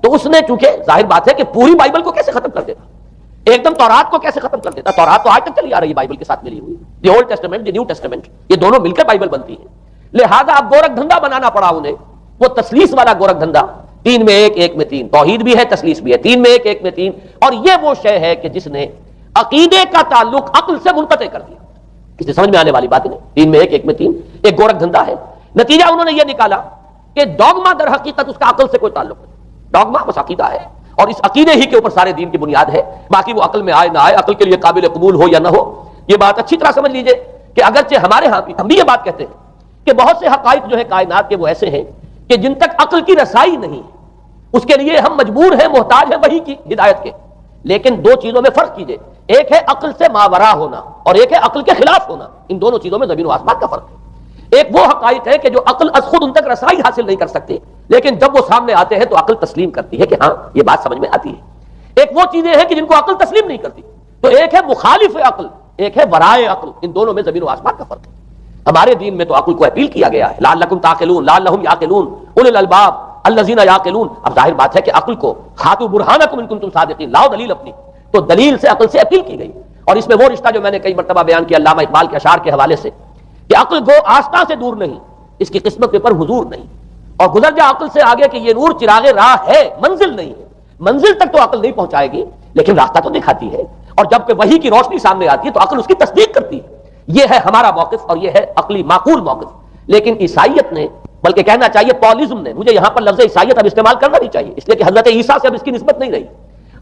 تو اس نے چونکہ ظاہر بات ہے کہ پوری بائبل کو کیسے ختم کر دیتا. ایک دم تورات کو کیسے ختم کر دیتا؟ تورات تو آج تک چلی آ رہی ہے بائبل کے ساتھ ملی ہوئی، the old testament, the new testament, یہ دونوں مل کر بائبل بنتی ہے. لہذا اب گورکھ دھندا بنانا پڑا انہیں، وہ تسلیس والا گورکھ دھندا، 3 میں 1 1 میں 3، توحید بھی ہے تسلیس بھی ہے، 3 میں 1 1 میں 3. اور یہ وہ شے ہے کہ جس نے عقیدے کا تعلق عقل سے منقطع کر دیا. کسی سمجھ میں آنے والی بات نہیں. 3 میں 1 1 میں 3 ایک گورکھ دھندا ہے. نتیجہ انہوں نے یہ نکالا کہ ڈوگما در حقیقت اس کا عقل سے کوئی تعلق نہیں. ڈوگما بس عقیدہ ہے، اور اس عقیدے ہی کے اوپر سارے دین کی بنیاد ہے. باقی وہ عقل میں آئے نہ آئے، عقل کے لیے قابل قبول ہو یا نہ ہو، یہ بات اچھی طرح سمجھ لیجئے کہ اگرچہ ہمارے ہاں بھی ہم بھی یہ بات کہتے ہیں کہ بہت سے حقائق جو ہے کائنات کے وہ ایسے ہیں کہ جن تک عقل کی رسائی نہیں، اس کے لیے ہم مجبور ہیں، محتاج ہیں وحی کی ہدایت کے. لیکن دو چیزوں میں فرق کیجئے، ایک ہے عقل سے ماورا ہونا اور ایک ہے عقل کے خلاف ہونا. ان دونوں چیزوں میں زمین و آسمان کا فرق ہے. ایک وہ حقائق ہے کہ جو عقل از خود ان تک رسائی حاصل نہیں کر سکتے، لیکن جب وہ سامنے آتے ہیں تو عقل تسلیم کرتی ہے کہ ہاں یہ بات سمجھ میں آتی ہے. ایک وہ چیزیں ہیں کہ جن کو عقل تسلیم نہیں کرتی. تو ایک ہے مخالف عقل، ایک ہے ورائے عقل. ان دونوں میں زمین و آسمان کا فرق ہے. ہمارے دین میں تو عقل کو اپیل کیا گیا ہے، لعلکم تعقلون، لعلہم یعقلون، اولو الالباب الذین یعقلون. اب ظاہر بات ہے کہ عقل کو ہاتھو برہانکم ان کنتم صادقین، لاؤ دلیل اپنی. تو دلیل سے عقل سے اپیل کی گئی. اور اس میں وہ رشتہ جو میں نے کئی مرتبہ بیان کیا علامہ اقبال کے اشعار کے حوالے سے کہ عقل گو آستاں سے دور نہیں، اس کی قسمت کے پر حضور نہیں. اور گزر جا عقل سے آگے کہ یہ نور چراغ راہ ہے، منزل نہیں ہے. منزل تک تو عقل نہیں پہنچائے گی لیکن راستہ تو دکھاتی ہے. اور جب کہ وحی کی روشنی سامنے آتی ہے تو عقل اس کی تصدیق کرتی ہے. یہ ہے ہمارا موقف اور یہ ہے عقلی معقول موقف. لیکن عیسائیت نے، بلکہ کہنا چاہیے پاولزم نے، مجھے یہاں پر لفظ عیسائیت اب استعمال کرنا نہیں چاہیے اس لیے کہ حضرت عیسیٰ سے اب اس کی نسبت نہیں رہی.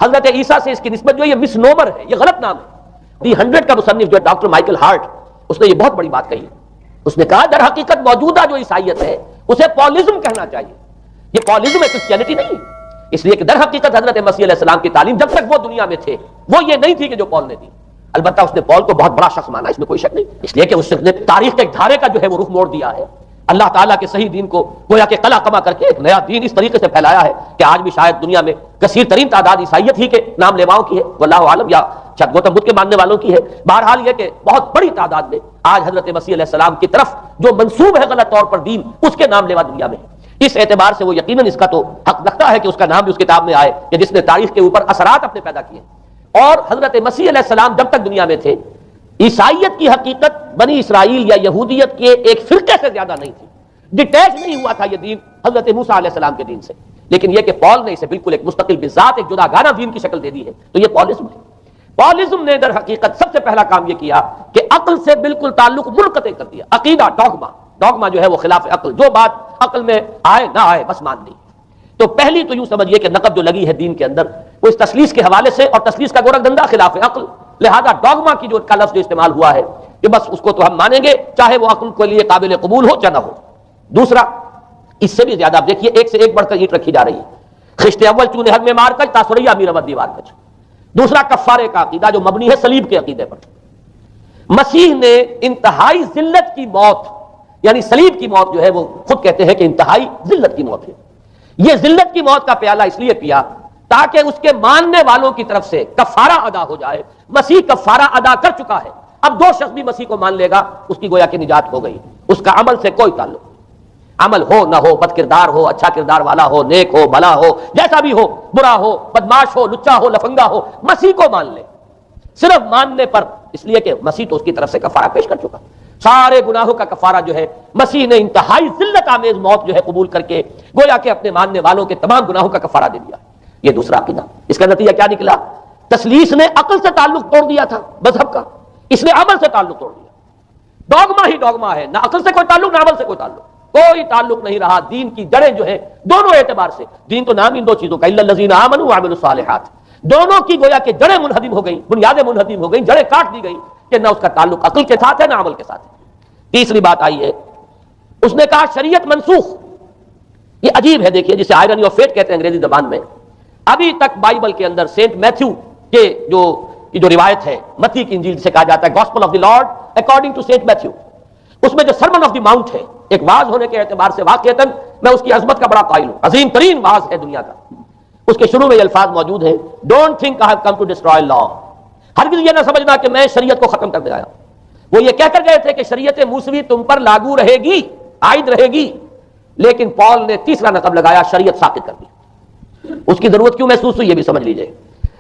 حضرت عیسیٰ سے اس کی نسبت جو یہ مس نومر ہے، یہ غلط نام ہے. دی 100 کا مصنف جو ہے ڈاکٹر مائیکل ہارٹ، اس نے یہ بہت بڑی بات کہی. اس نے کہا در حقیقت موجودہ جو عیسائیت ہے اسے پاولزم کہنا چاہیے. یہ پاولزم ہے، کرسچینٹی نہیں. اس لیے کہ در حقیقت حضرت مسیح علیہ السلام کی تعلیم جب تک وہ دنیا میں تھے وہ یہ نہیں تھی کہ جو پال نے دی. البتہ اس نے پال کو بہت بڑا شخص مانا، اس میں کوئی شک نہیں، اس لیے کہ اس نے تاریخ کے ایک دھارے کا جو ہے وہ رخ موڑ دیا ہے. اللہ تعالیٰ کے صحیح دین کو گویا کہ قلع قمع کر کے ایک نیا دین اس طریقے سے پھیلایا ہے کہ آج بھی شاید دنیا میں کثیر ترین تعداد عیسائیت ہی کے نام لیواؤں کی ہے، واللہ عالم، یا شاید گوتم بدھ کے ماننے والوں کی ہے. بہرحال یہ کہ بہت بڑی تعداد میں آج حضرت مسیح علیہ السلام کی طرف جو منسوب ہے غلط طور پر دین، اس کے نام لیوا دنیا میں ہے. اس اعتبار سے وہ یقیناً اس کا تو حق لگتا ہے کہ اس کا نام بھی اس کتاب میں آئے کہ جس نے تاریخ کے اوپر اثرات اپنے پیدا کیے. اور حضرت مسیح علیہ السلام جب تک دنیا میں تھے، عیسائیت کی حقیقت بنی اسرائیل یا یہودیت کے ایک فرقے سے زیادہ نہیں تھی. ڈیٹیچ نہیں ہوا تھا یہ دین حضرت موسیٰ علیہ السلام کے دین سے. لیکن یہ کہ پال نے اسے بالکل ایک مستقل بذات ایک جداگانہ دین کی شکل دے دی ہے، تو یہ پالزم ہے. پالزم نے در حقیقت سب سے پہلا کام یہ کیا کہ عقل سے بالکل تعلق منقطع کر دیا. عقیدہ، ڈوگما جو ہے وہ خلاف عقل، جو بات عقل میں آئے نہ آئے بس مان لی. تو پہلی تو یوں سمجھیے کہ نقد جو لگی ہے دین کے اندر وہ اس تسلیس کے حوالے سے، اور تسلیس کا گورکھ دھندا خلاف عقل. لہذا ڈوگما کی جو کا لفظ جو استعمال ہوا ہے کہ بس اس کو تو ہم مانیں گے چاہے وہ عقل کے لیے قابل قبول ہو چاہے نہ ہو. دوسرا، اس سے بھی زیادہ آپ دیکھیے ایک سے ایک بڑھ کر اینٹ رکھی جا رہی ہے. خشت اول چونے حق میں مار کر تاثریا امیر احمد دیوار کچ. دوسرا کفارے کا عقیدہ جو مبنی ہے صلیب کے عقیدے پر. مسیح نے انتہائی ذلت کی موت، یعنی صلیب کی موت جو ہے وہ خود کہتے ہیں کہ انتہائی ذلت کی موت ہے. یہ ذلت کی موت کا پیالہ اس لیے پیا تاکہ اس کے ماننے والوں کی طرف سے کفارہ ادا ہو جائے. مسیح کفارہ ادا کر چکا ہے. اب دو شخص بھی مسیح کو مان لے گا اس کی گویا کہ نجات ہو گئی. اس کا عمل سے کوئی تعلق نہیں. عمل ہو نہ ہو، بد کردار ہو، اچھا کردار والا ہو، نیک ہو، بھلا ہو، جیسا بھی ہو، برا ہو، بدماش ہو، لچا ہو، لفنگا ہو، مسیح کو مان لے صرف ماننے پر. اس لیے کہ مسیح تو اس کی طرف سے کفارہ پیش کر چکا. سارے گناہوں کا کفارہ جو ہے مسیح نے انتہائی ذلت آمیز موت جو ہے قبول کر کے گویا کہ اپنے ماننے والوں کے تمام گناہوں کا کفارہ دے دیا. یہ دوسرا عقیدہ. اس کا نتیجہ کیا نکلا؟ تسلیس نے عقل سے تعلق توڑ دیا تھا مذہب کا، اس نے عمل سے تعلق توڑ دیا. ڈوگما ہی ڈوگما ہے، نہ عقل سے کوئی تعلق نہ عمل سے کوئی تعلق، کوئی تعلق نہیں رہا. دین کی جڑیں جو ہے دونوں اعتبار سے، دین تو نام ان دو چیزوں کا، الا الذین آمنوا وعملوا الصالحات، دونوں کی گویا کہ جڑیں منہدم ہو گئیں، بنیادیں منہدم ہو گئیں، جڑیں کاٹ دی گئیں کہ نہ اس کا تعلق عقل کے ساتھ ہے نہ عمل کے ساتھ ہے. تیسری بات آئی ہے، اس نے کہا شریعت منسوخ. یہ عجیب ہے، دیکھیے جسے آئرنی آف فیٹ کہتے ہیں انگریزی زبان میں. ابھی تک بائبل کے اندر سینٹ میتھیو کے جو روایت ہے، متی کی انجیل سے کہا جاتا ہے gospel of the Lord according to Saint Matthew, اس میں جو سرمن آف دی ماؤنٹ ہے، ایک واعظ ہونے کے اعتبار سے واقعتاً میں اس کی عظمت کا بڑا قائل ہوں، عظیم ترین واعظ ہے دنیا کا. اس کے شروع میں یہ الفاظ موجود ہیں، don't think I have come to destroy law. ہرگز یہ نہ سمجھنا کہ میں شریعت کو ختم کرنے آیا. وہ یہ کہہ کر گئے تھے کہ شریعت موسوی تم پر لاگو رہے گی، عائد رہے گی، لیکن پال نے تیسرا نقب لگایا، شریعت ساقط کر دی. اس کی ضرورت کیوں محسوس ہوئی یہ بھی سمجھ لیجئے.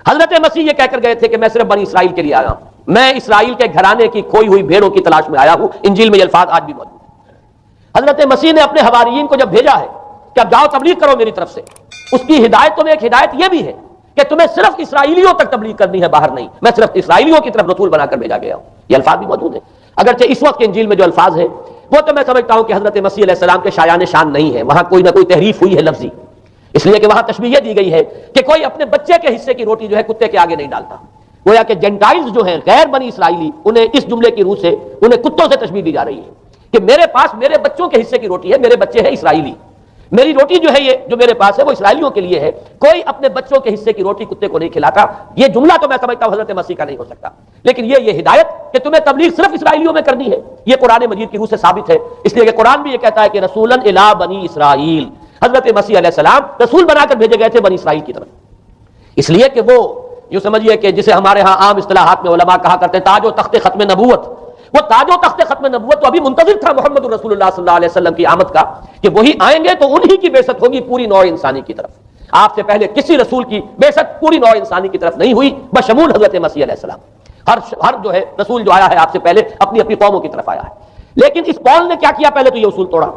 حضرت مسیح یہ کہہ کر گئے تھے کہ میں صرف بنی اسرائیل کے لیے آیا ہوں، میں اسرائیل کے گھرانے کی کھوئی ہوئی بھیڑوں کی تلاش میں آیا ہوں۔ انجیل میں یہ الفاظ آج بھی موجود ہیں۔ حضرت مسیح نے اپنے حواریین کو جب بھیجا ہے کہ اب جاؤ تبلیغ کرو میری طرف سے، اس کی ہدایتوں میں ایک ہدایت یہ بھی ہے کہ تمہیں صرف اسرائیلیوں تک تبلیغ کرنی ہے، باہر نہیں، میں صرف اسرائیلیوں کی طرف رسول بنا کر بھیجا گیا ہوں۔ یہ الفاظ بھی موجود ہیں، اگرچہ اس وقت کے انجیل میں جو الفاظ ہیں وہ تو میں سمجھتا ہوں کہ حضرت مسیح علیہ السلام کے شایان شان نہیں ہے، وہاں کوئی نہ کوئی تحریف ہوئی ہے لفظی، اس لیے کہ وہاں تشبیہ دی گئی ہے کہ کوئی اپنے بچے کے حصے کی روٹی جو ہے کتے کے آگے نہیں ڈالتا۔ گویا کہ جینٹائلز جو ہیں غیر بنی اسرائیلی، انہیں اس جملے کی روح سے انہیں کتوں سے تشبیہ دی جا رہی ہے کہ میرے پاس میرے بچوں کے حصے کی روٹی ہے، میرے بچے ہیں اسرائیلی، میری روٹی جو ہے یہ جو میرے پاس ہے وہ اسرائیلیوں کے لیے ہے، کوئی اپنے بچوں کے حصے کی روٹی کتے کو نہیں کھلاتا۔ یہ جملہ تو میں سمجھتا ہوں حضرت مسیح کا نہیں ہو سکتا، لیکن یہ ہدایت کہ تمہیں تبلیغ صرف اسرائیلیوں میں کرنی ہے، یہ قرآن مجید کی روح سے ثابت ہے، اس لیے کہ قرآن بھی یہ کہتا ہے کہ رسولاً الی بنی اسرائیل، حضرت مسیح علیہ السلام رسول بنا کر بھیجے گئے تھے بنی اسرائیل کی طرف، اس لیے کہ وہ یوں سمجھیے کہ جسے ہمارے ہاں عام اصطلاحات میں علماء کہا کرتے ہیں تاج و تخت ختم نبوت، وہ تاج و تخت ختم نبوت تو ابھی منتظر تھا محمد رسول اللہ صلی اللہ علیہ وسلم کی آمد کا کہ وہی آئیں گے تو انہی کی بعثت ہوگی پوری نوع انسانی کی طرف۔ آپ سے پہلے کسی رسول کی بعثت پوری نوع انسانی کی طرف نہیں ہوئی بشمول حضرت مسیح علیہ السلام۔ ہر جو ہے رسول جو آیا ہے آپ سے پہلے اپنی اپنی قوموں کی طرف آیا ہے، لیکن اس پال نے کیا کیا؟ پہلے تو یہ اصول توڑا،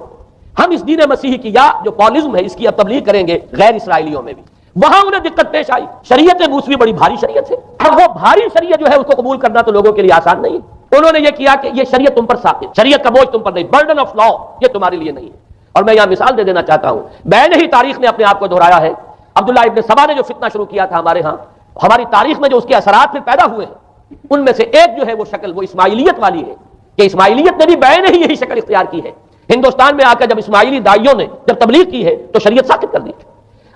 ہم اس دین مسیحی کی یا جو پالزم ہے اس کی اب تبلیغ کریں گے غیر اسرائیلیوں میں بھی۔ وہاں انہیں دقت پیش آئی، شریعت موسوی بڑی بھاری شریعت ہے، اور وہ بھاری شریعت جو ہے اس کو قبول کرنا تو لوگوں کے لیے آسان نہیں ہے۔ انہوں نے یہ کیا کہ یہ شریعت تم پر ثابت، شریعت کا بوجھ تم پر نہیں، برڈن آف لا یہ تمہارے لیے نہیں ہے۔ اور میں یہاں مثال دے دینا چاہتا ہوں، بین ہی تاریخ نے اپنے آپ کو دہرایا ہے۔ عبداللہ ابن سبا نے جو فتنہ شروع کیا تھا ہمارے ہاں، ہماری تاریخ میں جو اس کے اثرات پھر پیدا ہوئے ہیں، ان میں سے ایک جو ہے وہ شکل وہ اسماعیلیت والی ہے کہ اسماعیلیت نے بھی بین ہی یہی شکل اختیار کی ہے۔ ہندوستان میں آ کر جب اسماعیلی دائیوں نے جب تبلیغ کی ہے تو شریعت ساقط کر دی تھی۔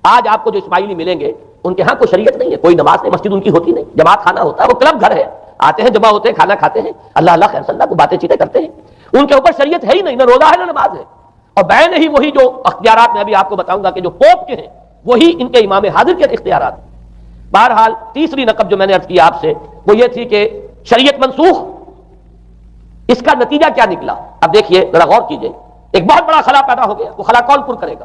آج آپ کو جو اسماعیلی ملیں گے ان کے ہاں کوئی شریعت نہیں ہے، کوئی نماز نہیں، مسجد ان کی ہوتی نہیں، جماعت خانہ ہوتا ہے، وہ کلب گھر ہے، آتے ہیں جمع ہوتے ہیں، کھانا کھاتے ہیں، اللہ اللہ خیر صلی اللہ کو باتیں چیتیں کرتے ہیں، ان کے اوپر شریعت ہے ہی نہیں، نہ روزہ ہے نہ نماز ہے۔ اور بین ہی وہی جو اختیارات میں ابھی آپ کو بتاؤں گا کہ جو پوپ کے ہیں وہی ان کے امام حاضر کے اختیارات۔ بہرحال تیسری نقب جو میں نے عرض کی آپ سے وہ یہ تھی کہ شریعت منسوخ، اس کا نتیجہ کیا نکلا؟ اب دیکھیے ذرا غور کیجئے، ایک بہت بڑا خلا پیدا ہو گیا، وہ خلا کون پر کرے گا؟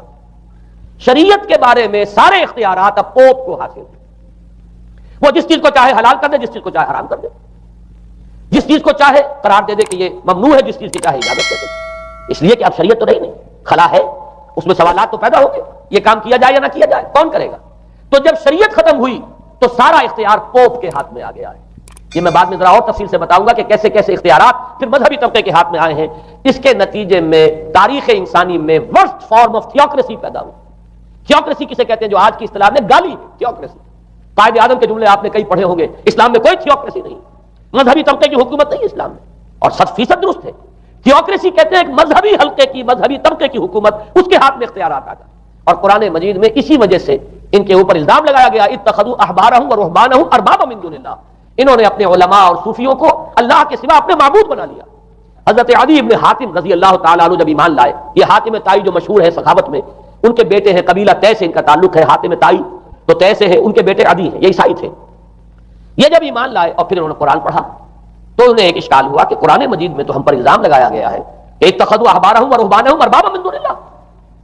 شریعت کے بارے میں سارے اختیارات اب پوپ کو حاصل ہیں، وہ جس چیز کو چاہے حلال کر دے، جس چیز کو چاہے حرام کر دے، جس چیز کو چاہے قرار دے دے کہ یہ ممنوع ہے، جس چیز کی چاہے اجازت دے دے، اس لیے کہ اب شریعت تو رہی نہیں، خلا ہے، اس میں سوالات تو پیدا ہو گئے، یہ کام کیا جائے یا نہ کیا جائے، کون کرے گا؟ تو جب شریعت ختم ہوئی تو سارا اختیار پوپ کے ہاتھ میں آ گیا ہے۔ یہ میں بعد میں ذرا اور تفصیل سے بتاؤں گا کہ کیسے کیسے اختیارات پھر مذہبی طبقے کے ہاتھ میں آئے ہیں۔ اس کے نتیجے میں تاریخ انسانی میں ورسٹ فارم آف تھیوکریسی پیدا ہوئی۔ تھیوکریسی کسے کہتے ہیں؟ جو آج کی اصطلاح میں گالی ہے، تھیوکریسی۔ قائد اعظم کے جملے آپ نے کئی پڑھے ہوں گے، اسلام میں کوئی تھیوکریسی نہیں، مذہبی طبقے کی حکومت نہیں اسلام میں، اور 100% درست ہے۔ تھیوکریسی کہتے ہیں ایک مذہبی حلقے کی، مذہبی طبقے کی حکومت، اس کے ہاتھ میں اختیارات آ گئے، اور قرآن مجید میں اسی وجہ سے ان کے اوپر الزام لگایا گیا اتخذوا احبارهم ورهبانهم اربابا من دون اللہ، انہوں نے اپنے علماء اور صوفیوں کو اللہ کے سوا اپنے معبود بنا لیا۔ حضرت عدی ابن حاتم رضی اللہ تعالیٰ عنہ جب ایمان لائے، یہ حاتم طائی جو مشہور ہے سخاوت میں، ان کے بیٹے ہیں، قبیلہ طے سے ان کا تعلق ہے، حاتم طائی تو طے سے ہے، ان کے بیٹے عدی ہیں، یہ عیسائی تھے۔ یہ جب ایمان لائے اور پھر انہوں نے قرآن پڑھا تو انہیں ایک اشکال ہوا کہ قرآن مجید میں تو ہم پر الزام لگایا گیا ہے کہ اتخذوا احبارهم ورهبانهم اربابا من دون اللہ،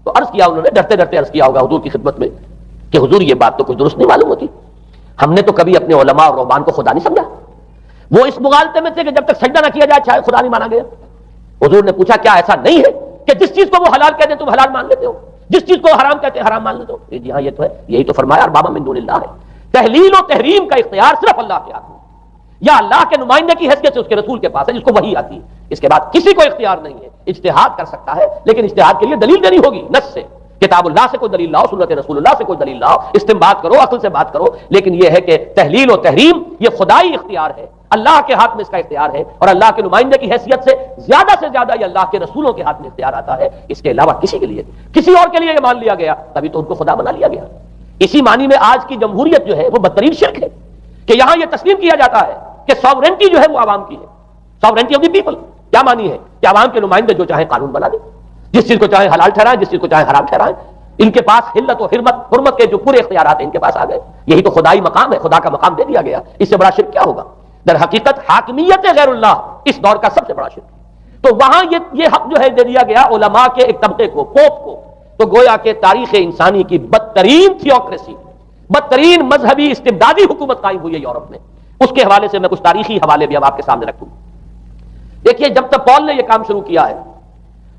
تو عرض کیا انہوں نے، ڈرتے ڈرتے عرض کیا ہوگا حضور کی خدمت میں کہ حضور یہ بات تو کچھ درست نہیں معلوم ہوتی، ہم نے تو کبھی اپنے علماء اور رہبان کو خدا نہیں سمجھا، وہ اس مغالطے میں تھے کہ جب تک سجدہ نہ کیا جائے چاہے خدا نہیں مانا گیا۔ حضور نے پوچھا کیا ایسا نہیں ہے کہ جس چیز کو وہ حلال کہتے ہیں تم حلال مان لیتے ہو، جس چیز کو حرام کہتے ہیں حرام مان لیتے ہو؟ جی ہاں یہ تو ہے، یہی تو فرمایا اربابا من دون اللہ ہے۔ تحلیل و تحریم کا اختیار صرف اللہ کے ہاتھ میں، یا اللہ کے نمائندے کی حیثیت سے اس کے رسول کے پاس ہے جس کو وحی آتی ہے، اس کے بعد کسی کو اختیار نہیں ہے۔ اجتہاد کر سکتا ہے لیکن اجتہاد کے لیے دلیل دینی ہوگی، نص سے، کتاب اللہ سے کوئی دلیل لاؤ، سنت رسول اللہ سے کوئی دلیل لاؤ، استنباط کرو، عقل سے بات کرو، لیکن یہ ہے کہ تحلیل و تحریم یہ خدائی اختیار ہے، اللہ کے ہاتھ میں اس کا اختیار ہے، اور اللہ کے نمائندے کی حیثیت سے زیادہ یہ اللہ کے رسولوں کے ہاتھ میں اختیار آتا ہے، اس کے علاوہ کسی کے لیے کسی اور کے لیے یہ مان لیا گیا تبھی تو ان کو خدا بنا لیا گیا۔ اسی معنی میں آج کی جمہوریت جو ہے وہ بدترین شرک ہے کہ یہاں یہ تسلیم کیا جاتا ہے کہ ساورنٹی جو ہے وہ عوام کی ہے، ساورنٹی آف دی پیپل۔ کیا معنی ہے کہ عوام کے نمائندے جو چاہیں قانون بنا دیں، جس چیز کو چاہیں حلال ٹھہرائیں، جس چیز کو چاہیں حرام ٹھہرائیں، ان کے پاس حلت و حرمت کے جو پورے اختیارات ہیں ان کے پاس آ گئے۔ یہی تو خدائی مقام ہے، خدا کا مقام دے دیا گیا، اس سے بڑا شرک کیا ہوگا؟ در حقیقت حاکمیت غیر اللہ اس دور کا سب سے بڑا شرک ہے۔ تو وہاں یہ حق جو ہے دے دیا گیا علماء کے ایک طبقے کو، پوپ کو، تو گویا کہ تاریخ انسانی کی بدترین تھیوکریسی بدترین مذہبی استبدادی حکومت قائم ہوئی ہے یورپ میں. اس کے حوالے سے میں کچھ تاریخی حوالے بھی اب آپ کے سامنے رکھوں. دیکھیے جب تک پال نے یہ کام شروع کیا ہے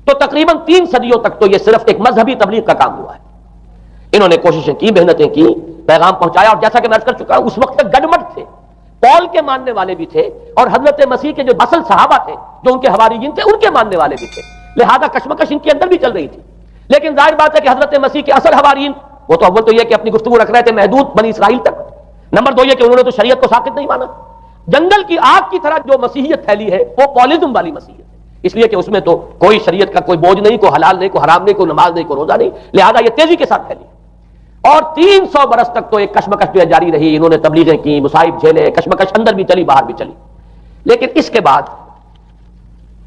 تو تقریباً 3 صدیوں تک تو یہ صرف ایک مذہبی تبلیغ کا کام ہوا ہے. انہوں نے کوششیں کی، محنتیں کی، پیغام پہنچایا، اور جیسا کہ میں عرض کر چکا ہوں اس وقت تک گڈمٹ تھے. پال کے ماننے والے بھی تھے اور حضرت مسیح کے جو اصل صحابہ تھے جو ان کے حواریین تھے ان کے ماننے والے بھی تھے، لہذا کشمکش ان کے اندر بھی چل رہی تھی. لیکن ظاہر بات ہے کہ حضرت مسیح کے اصل حواریین وہ تو اول تو یہ کہ اپنی گفتگو رکھ رہے تھے محدود بنی اسرائیل تک، نمبر 2 یہ کہ انہوں نے تو شریعت کو ساقط نہیں مانا. جنگل کی آگ کی طرح جو مسیحیت پھیلی ہے وہ پالزم والی مسیحیت ہے، اس لیے کہ اس میں تو کوئی شریعت کا کوئی بوجھ نہیں، کوئی حلال نہیں، کوئی حرام نہیں، کوئی نماز نہیں، کوئی روزہ نہیں، لہذا یہ تیزی کے ساتھ پھیلی. اور 300 برس تک تو ایک کشمکش جو ہے جاری رہی. انہوں نے تبلیغیں کی، مصائب جھیلے، کشمکش اندر بھی چلی باہر بھی چلی. لیکن اس کے بعد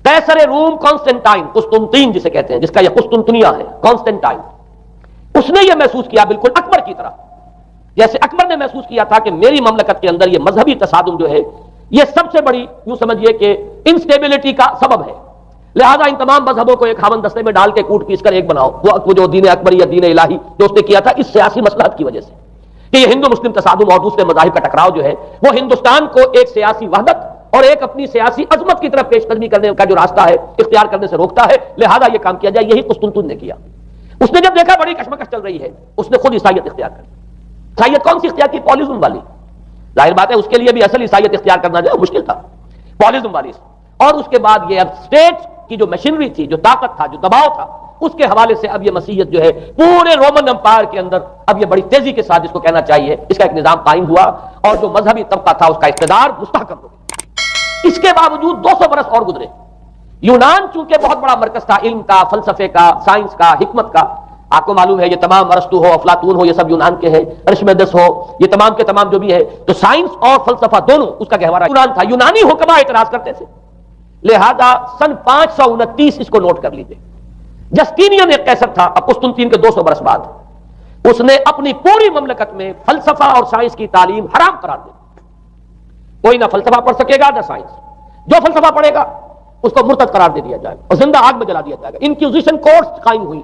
قیصر روم کانسٹنٹائن، قسطنطین جسے کہتے ہیں، جس کا یہ قسطنطنیہ ہے، کانسٹنٹائن، اس نے یہ محسوس کیا بالکل اکبر کی طرح، جیسے اکبر نے محسوس کیا تھا کہ میری مملکت کے اندر یہ مذہبی تصادم جو ہے یہ سب سے بڑی یوں سمجھیے کہ انسٹیبلٹی کا سبب ہے، لہذا ان تمام مذہبوں کو ایک ہاون دستے میں ڈال کے کوٹ پیس کر ایک بناؤ. وہ جو دین اکبری یا دین الہی جو اس نے کیا تھا اس سیاسی مصلحت کی وجہ سے کہ یہ ہندو مسلم تصادم اور دوسرے مذاہب کا ٹکراؤ جو ہے وہ ہندوستان کو ایک سیاسی وحدت اور ایک اپنی سیاسی عظمت کی طرف پیش قدمی کرنے کا جو راستہ ہے اختیار کرنے سے روکتا ہے، لہذا یہ کام کیا جائے. یہی قسطنطین نے کیا. اس نے جب دیکھا بڑی کشمکش چل رہی ہے اس نے خود عیسائیت اختیار کر. عیسائیت کون سی اختیار کی؟ پالیزم والی. ظاہر بات ہے اس کے لیے بھی اصل عیسائیت اختیار کرنا جو ہے مشکل تھا، پالیزم والی. اور اس کے بعد یہ اب اسٹیٹ کی جو مشینری تھی، جو طاقت تھا، جو دباؤ تھا، اس کے حوالے سے اب یہ مسیحیت جو ہے پورے رومن امپائر کے اندر اب یہ بڑی تیزی کے ساتھ جس کو کہنا چاہیے اس کا ایک نظام قائم ہوا اور جو مذہبی طبقہ تھا اس کا اقتدار مستحکم ہو گیا. اس کے باوجود 200 برس اور گزرے. یونان چونکہ بہت بڑا مرکز تھا علم کا، فلسفے کا، سائنس کا، حکمت کا. آپ کو معلوم ہے یہ تمام ارسطو ہو، افلاطون ہو، یہ سب یونان کے ہیں، ارشمیدس ہو، یہ تمام کے تمام جو بھی ہے، تو سائنس اور فلسفہ دونوں اس کا گہوارہ یونان تھا. یونانی حکما اعتراض کرتے تھے، لہذا سن 529 اس کو نوٹ کر لیجیے. جسٹینین ایک قیصر تھا اب قسطنطین کے 200 برس بعد، اس نے اپنی پوری مملکت میں فلسفہ اور سائنس کی تعلیم حرام قرار دی. کوئی نہ فلسفہ پڑھ سکے گا نہ سائنس، جو فلسفہ پڑھے گا اس کو مرتد قرار دے دیا جائے گا اور زندہ آگ میں جلا دیا جائے گا. انکوزیشن کورٹس قائم ہوئی،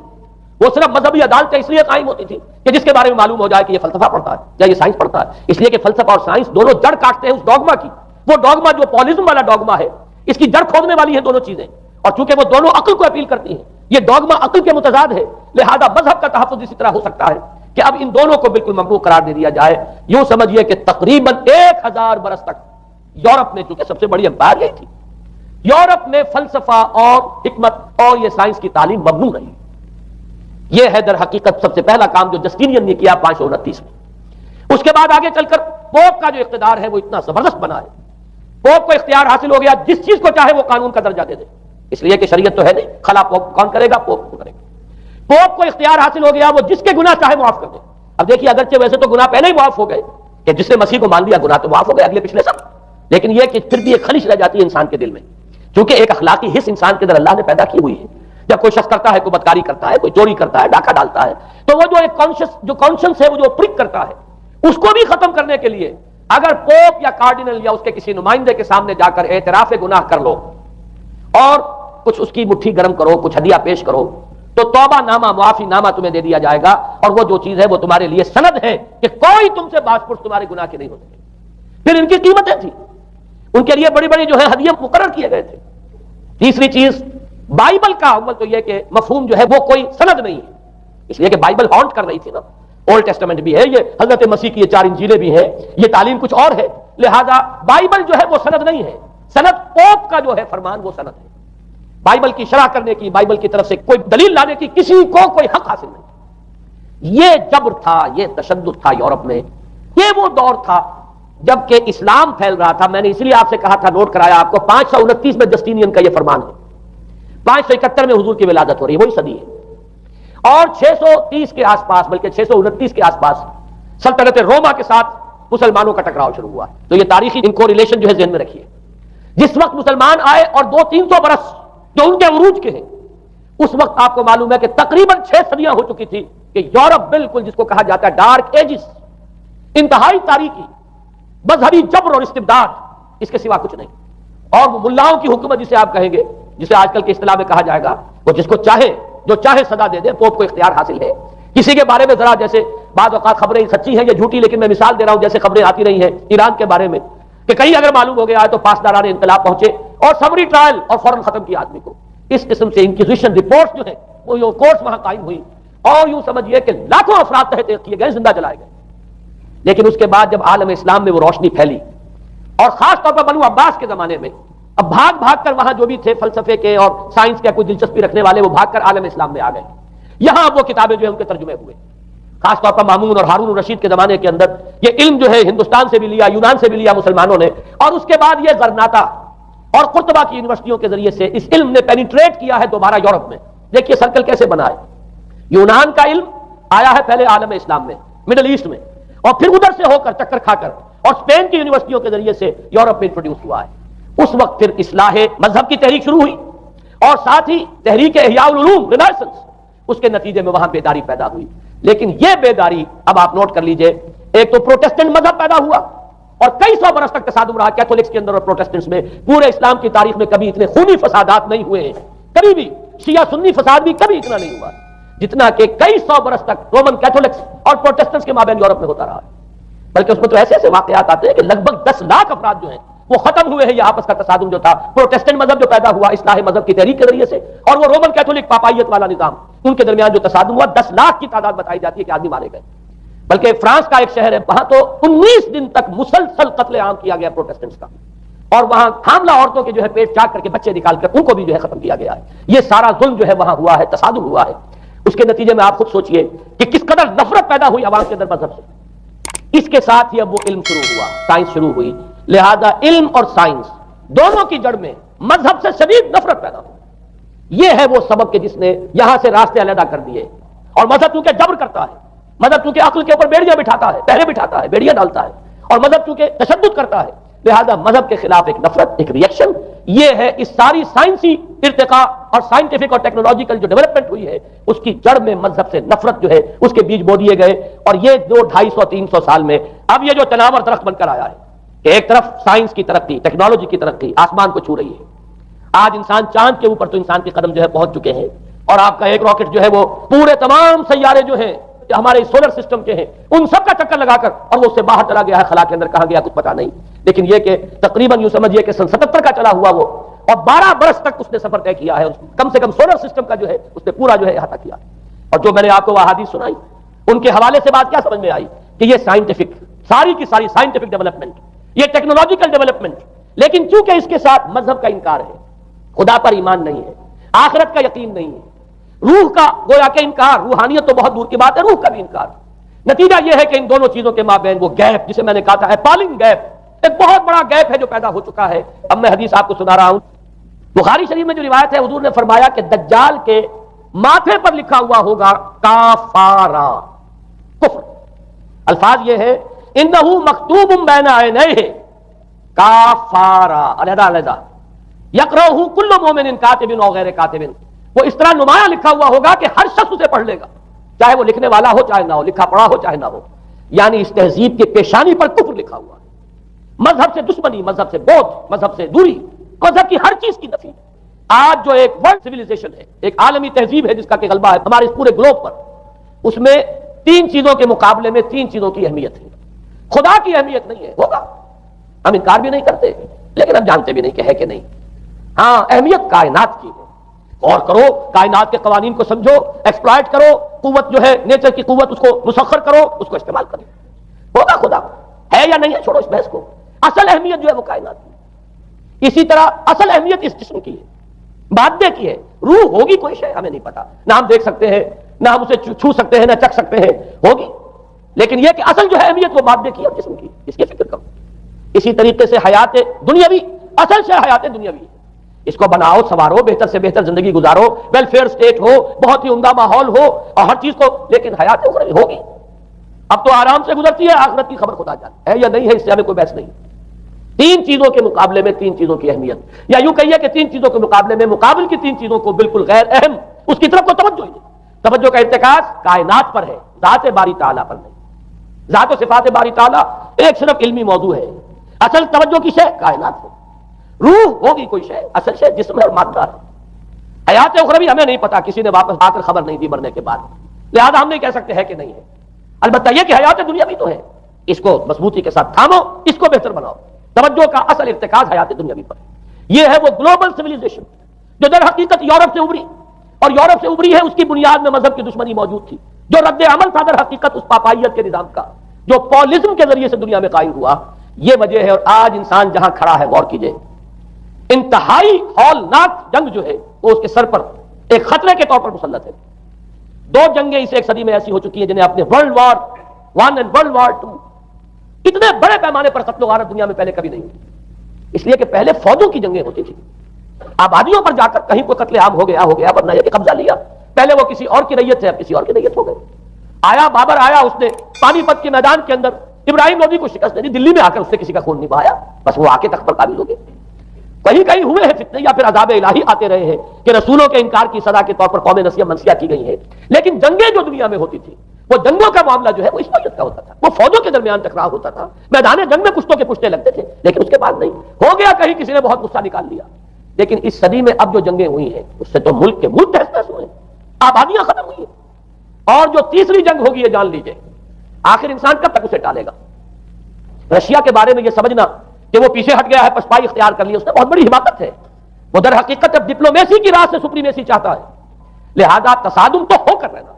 وہ صرف مذہبی عدالتیں اس لیے قائم ہوتی تھی کہ جس کے بارے میں معلوم ہو جائے کہ یہ فلسفہ پڑھتا ہے یا یہ سائنس پڑھتا ہے، اس لیے کہ فلسفہ اور سائنس دونوں جڑ کاٹتے ہیں اس ڈوگما کی. وہ ڈوگما جو پالیزم والا ڈوگما ہے اس کی جڑ کھودنے والی ہیں دونوں چیزیں، اور چونکہ وہ دونوں عقل کو اپیل کرتی ہیں، یہ ڈوگما عقل کے متضاد ہے، لہذا مذہب کا تحفظ اسی طرح ہو سکتا ہے کہ اب ان دونوں کو بالکل ممنوع قرار دے دیا جائے. یوں سمجھیے کہ تقریباً 1000 برس تک یورپ میں، چونکہ سب سے بڑی امپائر یہی تھی، یورپ میں فلسفہ اور حکمت اور یہ سائنس کی تعلیم ممنوع رہی. یہ ہے در حقیقت سب سے پہلا کام جو جسٹینین نے کیا 529 میں. اس کے بعد آگے چل کر پوپ کا جو اقتدار ہے وہ اتنا زبردست بنا ہے. پوپ کو اختیار حاصل ہو گیا جس چیز کو چاہے وہ قانون کا درجہ دے دے، اس لیے کہ شریعت تو ہے نہیں، خلا پوپ کون کرے گا؟ پوپ کو کرے گا. پوپ کو اختیار حاصل ہو گیا وہ جس کے گناہ چاہے معاف کر دے. اب دیکھیے اگرچہ ویسے تو گناہ پہلے ہی معاف ہو گئے کہ جس نے مسیح کو مان لیا گناہ تو معاف ہو گئے اگلے پچھلے سب، لیکن یہ کہ پھر بھی ایک خلش رہ جاتی ہے انسان کے دل میں، کیونکہ ایک اخلاقی حص انسان کے اندر اللہ نے پیدا کی ہوئی ہے. جب کوئی شخص کرتا ہے، کوئی بدکاری کرتا ہے، کوئی چوری کرتا ہے، ڈاکہ ڈالتا ہے، تو وہ جو ایک کانشنس ہے وہ جو پرک کرتا ہے اس کو بھی ختم کرنے کے لیے اگر پوپ یا کارڈینل یا اس کے کسی نمائندے کے سامنے جا کر اعتراف گناہ کر لو اور کچھ اس کی مٹھی گرم کرو، کچھ ہدیہ پیش کرو، تو توبہ نامہ، معافی نامہ تمہیں دے دیا جائے گا، اور وہ جو چیز ہے وہ تمہارے لیے سند ہے کہ کوئی تم سے باز پرس تمہارے گناہ کے نہیں ہو سکے. پھر ان کی قیمتیں تھیں، ان کے لیے بڑی بڑی جو ہے ہدیے مقرر کیے گئے تھے. تیسری چیز بائبل کا اول تو یہ کہ مفہوم جو ہے وہ کوئی سند نہیں ہے، اس لیے کہ بائبل ہانٹ کر رہی تھی نا، اولڈ ٹیسٹمنٹ بھی ہے، یہ حضرت مسیح کی یہ 4 انجیلیں بھی ہیں، یہ تعلیم کچھ اور ہے، لہذا بائبل جو ہے وہ سند نہیں ہے. سند پوپ کا جو ہے فرمان وہ سند ہے. بائبل کی شرح کرنے کی، بائبل کی طرف سے کوئی دلیل لانے کی کسی کو کوئی حق حاصل نہیں. یہ جبر تھا، یہ تشدد تھا یورپ میں. یہ وہ دور تھا جبکہ اسلام پھیل رہا تھا. میں نے اس لیے آپ سے کہا تھا، نوٹ کرایا آپ کو، 529 میں جسٹینین کا یہ فرمان ہے، 571 میں حضور کی ولادت ہو رہی ہے، وہی صدی ہے. اور 630 کے آس پاس، بلکہ 629 کے آس پاس سلطنت روما کے ساتھ مسلمانوں کا ٹکراؤ شروع ہوا. تو یہ تاریخی ان کو ریلیشن جو ہے ذہن میں رکھیے. جس وقت مسلمان آئے اور 200-300 برس جو ان کے عروج کے ہیں، اس وقت آپ کو معلوم ہے کہ تقریباً 6 صدیاں ہو چکی تھی کہ یورپ بالکل جس کو کہا جاتا ہے ڈارک ایجز، انتہائی تاریکی، مذہبی جبر اور استبداد، اس کے سوا کچھ نہیں. اور وہ ملاؤں کی حکومت جسے آپ کہیں گے، جسے آج کل کی اصطلاح میں کہا جائے گا، وہ جس کو چاہے جو چاہے سزا دے دے. پوپ کو اختیار حاصل ہے. کسی کے بارے میں ذرا جیسے بعض اوقات خبریں سچی ہیں یا جھوٹی، لیکن میں مثال دے رہا ہوں جیسے خبریں آتی رہی ہیں ایران کے بارے میں کہ کہیں اگر معلوم ہو گیا ہے تو پاسداران انقلاب پہنچے اور سمری ٹرائل اور فوراً ختم کیا آدمی کو. اس قسم سے انکوزیشن رپورٹس جو ہیں وہ کورس وہاں قائم ہوئی اور یوں سمجھیے کہ لاکھوں افراد تحت کیے گئے، زندہ جلائے گئے. لیکن اس کے بعد جب عالم اسلام میں وہ روشنی پھیلی اور خاص طور پر بنو عباس کے زمانے میں، اب بھاگ بھاگ کر وہاں جو بھی تھے فلسفے کے اور سائنس کے کوئی دلچسپی رکھنے والے، وہ بھاگ کر عالم اسلام میں آ گئے. یہاں اب وہ کتابیں جو ہیں ان کے ترجمے ہوئے. خاص طور پر مامون اور ہارون الرشید کے زمانے کے اندر یہ علم جو ہے ہندوستان سے بھی لیا، یونان سے بھی لیا مسلمانوں نے، اور اس کے بعد یہ غرناطہ اور قرطبہ کی یونیورسٹیوں کے ذریعے سے اس علم نے پینیٹریٹ کیا ہے دوبارہ یورپ میں. دیکھیے سرکل کیسے بنا ہے. یونان کا علم آیا ہے پہلے عالم اسلام میں، مڈل ایسٹ میں، اور پھر ادھر سے ہو کر چکر کھا کر اور اسپین کی یونیورسٹیوں کے ذریعے سے یورپ میں انٹروڈیوس ہوا ہے. اس وقت پھر اصلاح مذہب کی تحریک شروع ہوئی اور ساتھ ہی تحریک احیاء العلوم رینیسنس، اس کے نتیجے میں وہاں بیداری پیدا ہوئی. لیکن یہ بیداری اب آپ نوٹ کر لیجئے، ایک تو پروٹیسٹنٹ مذہب پیدا ہوا اور کئی سو برس تک تصادم رہا کیتھولکس کے اندر اور پروٹیسٹنٹس میں. پورے اسلام کی تاریخ میں کبھی اتنے خونی فسادات نہیں ہوئے ہیں، کبھی بھی شیعہ سنی فساد بھی کبھی اتنا نہیں ہوا جتنا کہ کئی سو برس تک رومن کیتھولکس اور پروٹیسٹنٹس کے مابین یورپ میں ہوتا رہا ہے. بلکہ اس میں تو ایسے ایسے واقعات آتے ہیں کہ لگ بھگ 10 لاکھ افراد جو ہیں وہ ختم ہوئے ہیں. یہ آپس کا تصادم جو تھا، پروٹیسٹنٹ مذہب جو پیدا ہوا اصلاح مذہب کی تحریک کے ذریعے سے، اور وہ رومن کیتھولک پاپائیت والا نظام، ان کے درمیان جو تصادم ہوا 10 لاکھ کی تعداد بتائی جاتی ہے کہ آدمی مارے گئے. بلکہ فرانس کا ایک شہر ہے، وہاں تو 19 دن تک مسلسل قتل عام کیا گیا پروٹیسٹنٹس کا، اور وہاں حاملہ عورتوں کے جو ہے پیٹ چاک کر کے بچے نکال کر ان کو بھی جو ہے ختم کیا گیا ہے. یہ سارا ظلم جو ہے وہاں ہوا ہے، تصادم ہوا ہے. اس کے نتیجے میں آپ خود سوچئے کہ کس قدر نفرت پیدا ہوئی عوام کے اندر مذہب سے. اس کے ساتھ ہی اب وہ علم شروع ہوا، سائنس شروع ہوئی. لہذا علم اور سائنس دونوں کی جڑ میں مذہب سے شدید نفرت پیدا ہوئی. یہ ہے وہ سبب کہ جس نے یہاں سے راستے علیحدہ کر دیے. اور مذہب چونکہ جبر کرتا ہے، مذہب چونکہ عقل کے اوپر بیڑیاں بٹھاتا ہے، پہرے بٹھاتا ہے، بیڑیاں ڈالتا ہے، اور مذہب چونکہ تشدد کرتا ہے، لہذا مذہب کے خلاف ایک نفرت، ایک ریئیکشن. یہ ہے اس ساری سائنسی ارتقاء اور سائنٹیفک اور ٹیکنالوجیکل جو ڈیولپمنٹ ہوئی ہے اس کی جڑ میں مذہب سے نفرت جو ہے اس کے بیج بو دیے گئے. اور یہ 200-250-300 سال میں اب یہ جو تناور درخت بن کر آیا ہے کہ ایک طرف سائنس کی ترقی، ٹیکنالوجی کی ترقی آسمان کو چھو رہی ہے. آج انسان چاند کے اوپر تو انسان کے قدم جو ہے پہنچ چکے ہیں، اور آپ کا ایک راکٹ جو ہے وہ پورے تمام سیارے جو ہیں ہمارے سولر سسٹم کے ہیں ان سب کا چکر لگا کر اور وہ اس سے باہر چلا گیا ہے. خلا کے اندر کہاں گیا کچھ پتا نہیں. لیکن یہ کہ تقریباً یوں سمجھیے کہ 77 کا چلا ہوا وہ، اور 12 برس تک اس نے سفر طے کیا ہے. کم سے کم سولر سسٹم کا جو ہے اس نے پورا جو ہے احاطہ کیا. اور جو میں نے آپ کو احادیث سنائی ان کے حوالے سے بات کیا سمجھ میں آئی کہ یہ سائنٹیفک، ساری کی ساری سائنٹیفک ڈیولپمنٹ، یہ ٹیکنالوجیکل ڈیولپمنٹ، لیکن چونکہ اس کے ساتھ مذہب کا انکار ہے، خدا پر ایمان نہیں ہے، آخرت کا یقین نہیں ہے، روح کا گویا کہ انکار، روحانیت تو بہت دور کی بات ہے، روح کا بھی انکار. نتیجہ یہ ہے کہ ان دونوں چیزوں کے مابین وہ گیپ جسے میں نے کہا تھا ایپالنگ گیپ، ایک بہت بڑا گیپ ہے جو پیدا ہو چکا ہے. اب میں حدیث آپ کو سنا رہا ہوں. بخاری شریف میں جو روایت ہے حضور نے فرمایا کہ دجال کے ماتھے پر لکھا ہوا ہوگا کافارا، کفر. الفاظ یہ ہے انہو مکتوب بین عینیہ کافارا، علیحدہ علیحدہ، یقرأہ کل مومن کاتب او غیر کاتب. وہ اس طرح نمایاں لکھا ہوا ہوگا کہ ہر شخص اسے پڑھ لے گا، چاہے وہ لکھنے والا ہو چاہے نہ ہو، لکھا پڑھا ہو چاہے نہ ہو. یعنی اس تہذیب کی پیشانی پر کفر لکھا ہوا ہے. مذہب سے دشمنی، مذہب سے بودھ، مذہب سے دوری، مذہب کی ہر چیز کی نفی. آج جو ایک ورلڈ سویلائزیشن ہے، ایک عالمی تہذیب ہے جس کا کہ غلبہ ہے ہمارے اس پورے گلوب پر، اس میں 3 چیزوں کے مقابلے میں 3 چیزوں کی اہمیت ہے. خدا کی اہمیت نہیں ہے، ہوگا، ہم انکار بھی نہیں کرتے لیکن ہم جانتے بھی نہیں کہ ہے کہ نہیں. ہاں اہمیت کائنات کی ہے. غور کرو، کائنات کے قوانین کو سمجھو، ایکسپلائٹ کرو، قوت جو ہے نیچر کی قوت اس کو مسخر کرو، اس کو استعمال کرو. ہوگا خدا ہے یا نہیں ہے، چھوڑو اس بحث کو. اصل اہمیت جو ہے وہ کائنات کی. اسی طرح اصل اہمیت اس جسم کی ہے، مادے کی ہے. روح ہوگی کوئی شے ہمیں نہیں پتا، نہ ہم دیکھ سکتے ہیں، نہ ہم اسے چھو سکتے ہیں، نہ چکھ سکتے ہیں، ہوگی. لیکن یہ کہ اصل جو ہے اہمیت وہ مادے کی اور جسم کی، اس کی فکر کرو. اسی طریقے سے حیات دنیاوی، اصل سے حیات دنیاوی ہے. اس کو بناؤ، سنوارو، بہتر سے بہتر زندگی گزارو، ویلفیئر سٹیٹ ہو، بہت ہی عمدہ ماحول ہو اور ہر چیز کو، لیکن حیات اخروی ہوگی. اب تو آرام سے گزرتی ہے، آخرت کی خبر خدا جانے ہے یا نہیں ہے، اس سے ہمیں کوئی بحث نہیں. 3 چیزوں کے مقابلے میں 3 چیزوں کی اہمیت، یا یوں کہیے کہ 3 چیزوں کے مقابلے میں مقابل کی 3 چیزوں کو بالکل غیر اہم، اس کی طرف کو توجہ ہی نہیں. توجہ کا ارتکاز کائنات پر ہے، ذات باری تعالیٰ پر نہیں. ذات و صفات باری تعالیٰ ایک صرف علمی موضوع ہے، اصل توجہ کی شے کائنات ہے. روح ہوگی کوئی شے، اصل شے جسم ہے اور مادہ ہے. حیات اخروی ہمیں نہیں پتا، کسی نے واپس آ کر خبر نہیں دی مرنے کے بعد، لہذا ہم نہیں کہہ سکتے ہے کہ نہیں ہے. البتہ یہ کہ حیات دنیا بھی تو ہے، اس کو مضبوطی کے ساتھ تھامو، اس کو بہتر بناؤ۔ توجہ کا اصل ارتکاز حیات دنیاوی پر، یہ ہے وہ گلوبل سویلائزیشن جو در حقیقت یورپ سے ابری، اور یورپ سے ابری ہے، اس کی بنیاد میں مذہب کی دشمنی موجود تھی۔ جو رد عمل تھا در حقیقت اس پاپائیت کے نظام کا، جو پولزم کے ذریعے سے دنیا میں قائم ہوا، یہ وجہ ہے۔ اور آج انسان جہاں کھڑا ہے، غور کیجئے، انتہائی ہولناک جنگ جو ہے وہ اس کے سر پر ایک خطرے کے طور پر مسلط ہے۔ دو جنگیں اس ایک صدی میں ایسی ہو چکی ہیں جنہیں اپنے ورلڈ وار 1 اور ورلڈ وار 2 اتنے بڑے پیمانے پر قتل و غارت دنیا میں پہلے کبھی نہیں ہوئی، اس لیے کہ پہلے فوجوں کی جنگیں ہوتی تھی، آبادیوں پر جا کر کہیں کوئی قتل عام ہو گیا، ورنہ یہ کہ قبضہ لیا، پہلے وہ کسی اور کی ریت ہے، اب کسی اور کی ریت ہو گئے۔ آیا بابر آیا، اس نے پانی پت کے میدان کے اندر ابراہیم لودھی کو شکست دے دی، دلی میں آ کر اس سے کسی کا خون نہیں بہایا، بس وہ آ کے تخت پر قابل ہو گئے۔ کہیں کہیں ہوئے ہیں فتنے یا پھر عذاب الہی آتے رہے ہیں کہ رسولوں کے انکار کی سزا کے طور پر قوم نسیہ منسیہ کی گئی ہے، لیکن جنگیں جو دنیا میں ہوتی تھی، وہ جنگوں کا معاملہ جو ہے وہ اس وجہ کا ہوتا تھا، وہ فوجوں کے درمیان ٹکراؤ ہوتا تھا، میدان جنگ میں کشتوں کے پشتے لگتے تھے، لیکن اس کے بعد نہیں ہو گیا، کہیں کسی نے بہت غصہ نکال لیا۔ لیکن اس صدی میں اب جو جنگیں ہوئی ہیں اس سے تو ملک کے ملک تہس نہس ہوئے، آبادیاں ختم ہوئی ہیں، اور جو تیسری جنگ ہوگی یہ جان لیجئے، آخر انسان کب تک اسے ٹالے گا؟ رشیا کے بارے میں یہ سمجھنا کہ وہ پیچھے ہٹ گیا ہے، پسپائی اختیار کر لی، اس نے بہت بڑی حماقت ہے۔ وہ در حقیقت اب ڈپلومیسی کی راہ سے سپریمیسی چاہتا ہے، لہذا تصادم تو ہو کر رہنا۔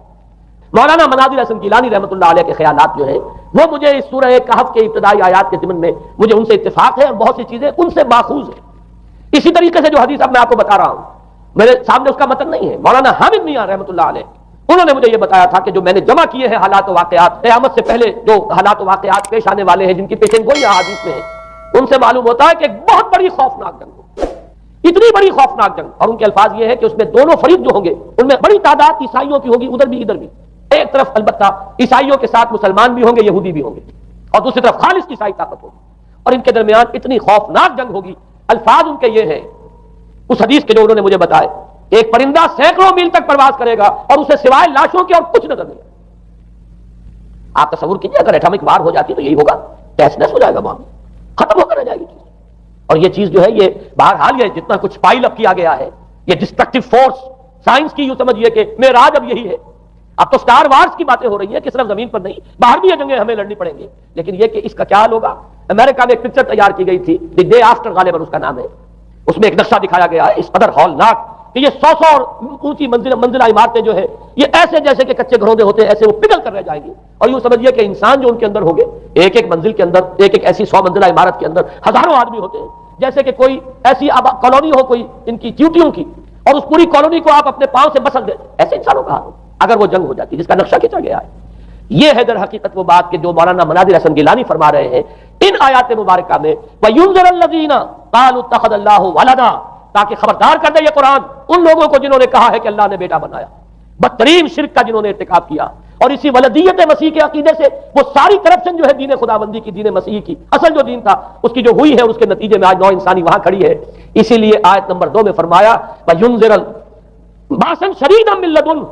مولانا مناظر حسن گیلانی رحمۃ اللہ علیہ کے خیالات جو ہیں وہ مجھے اس سورہ کہف کے ابتدائی آیات کے ضمن میں مجھے ان سے اتفاق ہے، اور بہت سی چیزیں ان سے ماخوذ ہیں۔ اسی طریقے سے جو حدیث اب میں آپ کو بتا رہا ہوں، میرے سامنے اس کا متن نہیں ہے، مولانا حامد میاں رحمۃ اللہ علیہ انہوں نے مجھے یہ بتایا تھا کہ جو میں نے جمع کیے ہیں حالات و واقعات، قیامت سے پہلے جو حالات و واقعات پیش آنے والے ہیں جن کی پیشن گوئی احادیث میں ہے، ان سے معلوم ہوتا ہے کہ ایک بہت بڑی خوفناک جنگ ہوگی، اتنی بڑی خوفناک جنگ، اور ان کے الفاظ یہ ہے کہ اس میں دونوں فریق جو ہوں گے ان میں بڑی تعداد عیسائیوں کی ہوگی، ادھر بھی ادھر بھی، ایک طرف البتہ عیسائیوں کے ساتھ مسلمان بھی ہوں گے، یہودی بھی ہوں گے، اور دوسری طرف خالص عیسائی طاقت ہوگی، اور ان کے درمیان اتنی خوفناک جنگ ہوگی۔ الفاظ ان کے یہ ہیں اس حدیث کے جو انہوں نے مجھے بتائے، ایک پرندہ سینکڑوں میل تک پرواز کرے گا اور اسے سوائے لاشوں کے اور کچھ نظر نہیں۔ آپ تصور کیجیے اگر ایٹمک وار ہو جاتی تو یہی ہوگا، تہس نہس ہو جائے گا، معاملہ ختم ہو کر رہ جائے گی چیز۔ اور یہ چیز جو ہے یہ بہرحال یہ جتنا کچھ پائل اپ کیا گیا ہے، یہ ڈسٹرکٹیو فورس سائنس کی یوں سمجھیے کہ معراج اب یہی ہے۔ اب تو سٹار وارز کی باتیں ہو رہی ہیں کہ صرف زمین پر نہیں، باہر بھی یہ جنگیں ہمیں لڑنی پڑیں گی، لیکن یہ کہ اس کا کیا حال ہوگا۔ امریکہ میں ایک پکچر تیار کی گئی تھی، دی ڈے آفٹر غالباً اس کا نام ہے، اس میں ایک نقشہ دکھایا گیا ہے اس قدر ہولناک کہ یہ 100 اور اونچی منزلہ عمارتیں جو ہے یہ ایسے جیسے کہ کچے گھروں ہوتے ہیں، ایسے وہ پگھل کر رہ جائیں گی، اور یوں سمجھیے کہ انسان جو ان کے اندر ہوں گے، ایک ایک منزل کے اندر، ایک ایک ایسی 100 منزلہ عمارت کے اندر ہزاروں آدمی ہوتے ہیں، جیسے کہ کوئی ایسی کالونی ہو کوئی ان کی چیوٹیوں کی، اور اس پوری کالونی کو آپ اپنے پاؤں سے بسل دیں، ایسے انسانوں کا حال ہو اگر وہ جنگ ہو جاتی جس کا نقشہ کھینچا گیا ہے۔ یہ ہے در حقیقت وہ بات کہ جو مولانا مناظر حسن گیلانی فرما رہے ہیں ان آیات مبارکہ میں، وَيُنذِرَ الَّذِينَ قَالُوا اتَّخَذَ اللَّهُ وَلَدًا، تاکہ خبردار کر دے یہ قرآن ان لوگوں کو جنہوں نے کہا ہے کہ اللہ نے بیٹا بنایا، بدترین شرک کا جنہوں نے ارتکاب کیا، اور اسی ولدیت مسیح کے عقیدے سے وہ ساری کرپشن جو ہے دین خداوندی کی، دین مسیح کی اصل جو دین تھا اس کی جو ہوئی ہے، اس کے نتیجے میں آج نو انسانی وہاں کھڑی ہے۔ اسی لیے آیت نمبر 2 میں فرمایا وَيُنذِرَ بَأْسًا شَدِيدًا مِّن لَّدُنْهُ،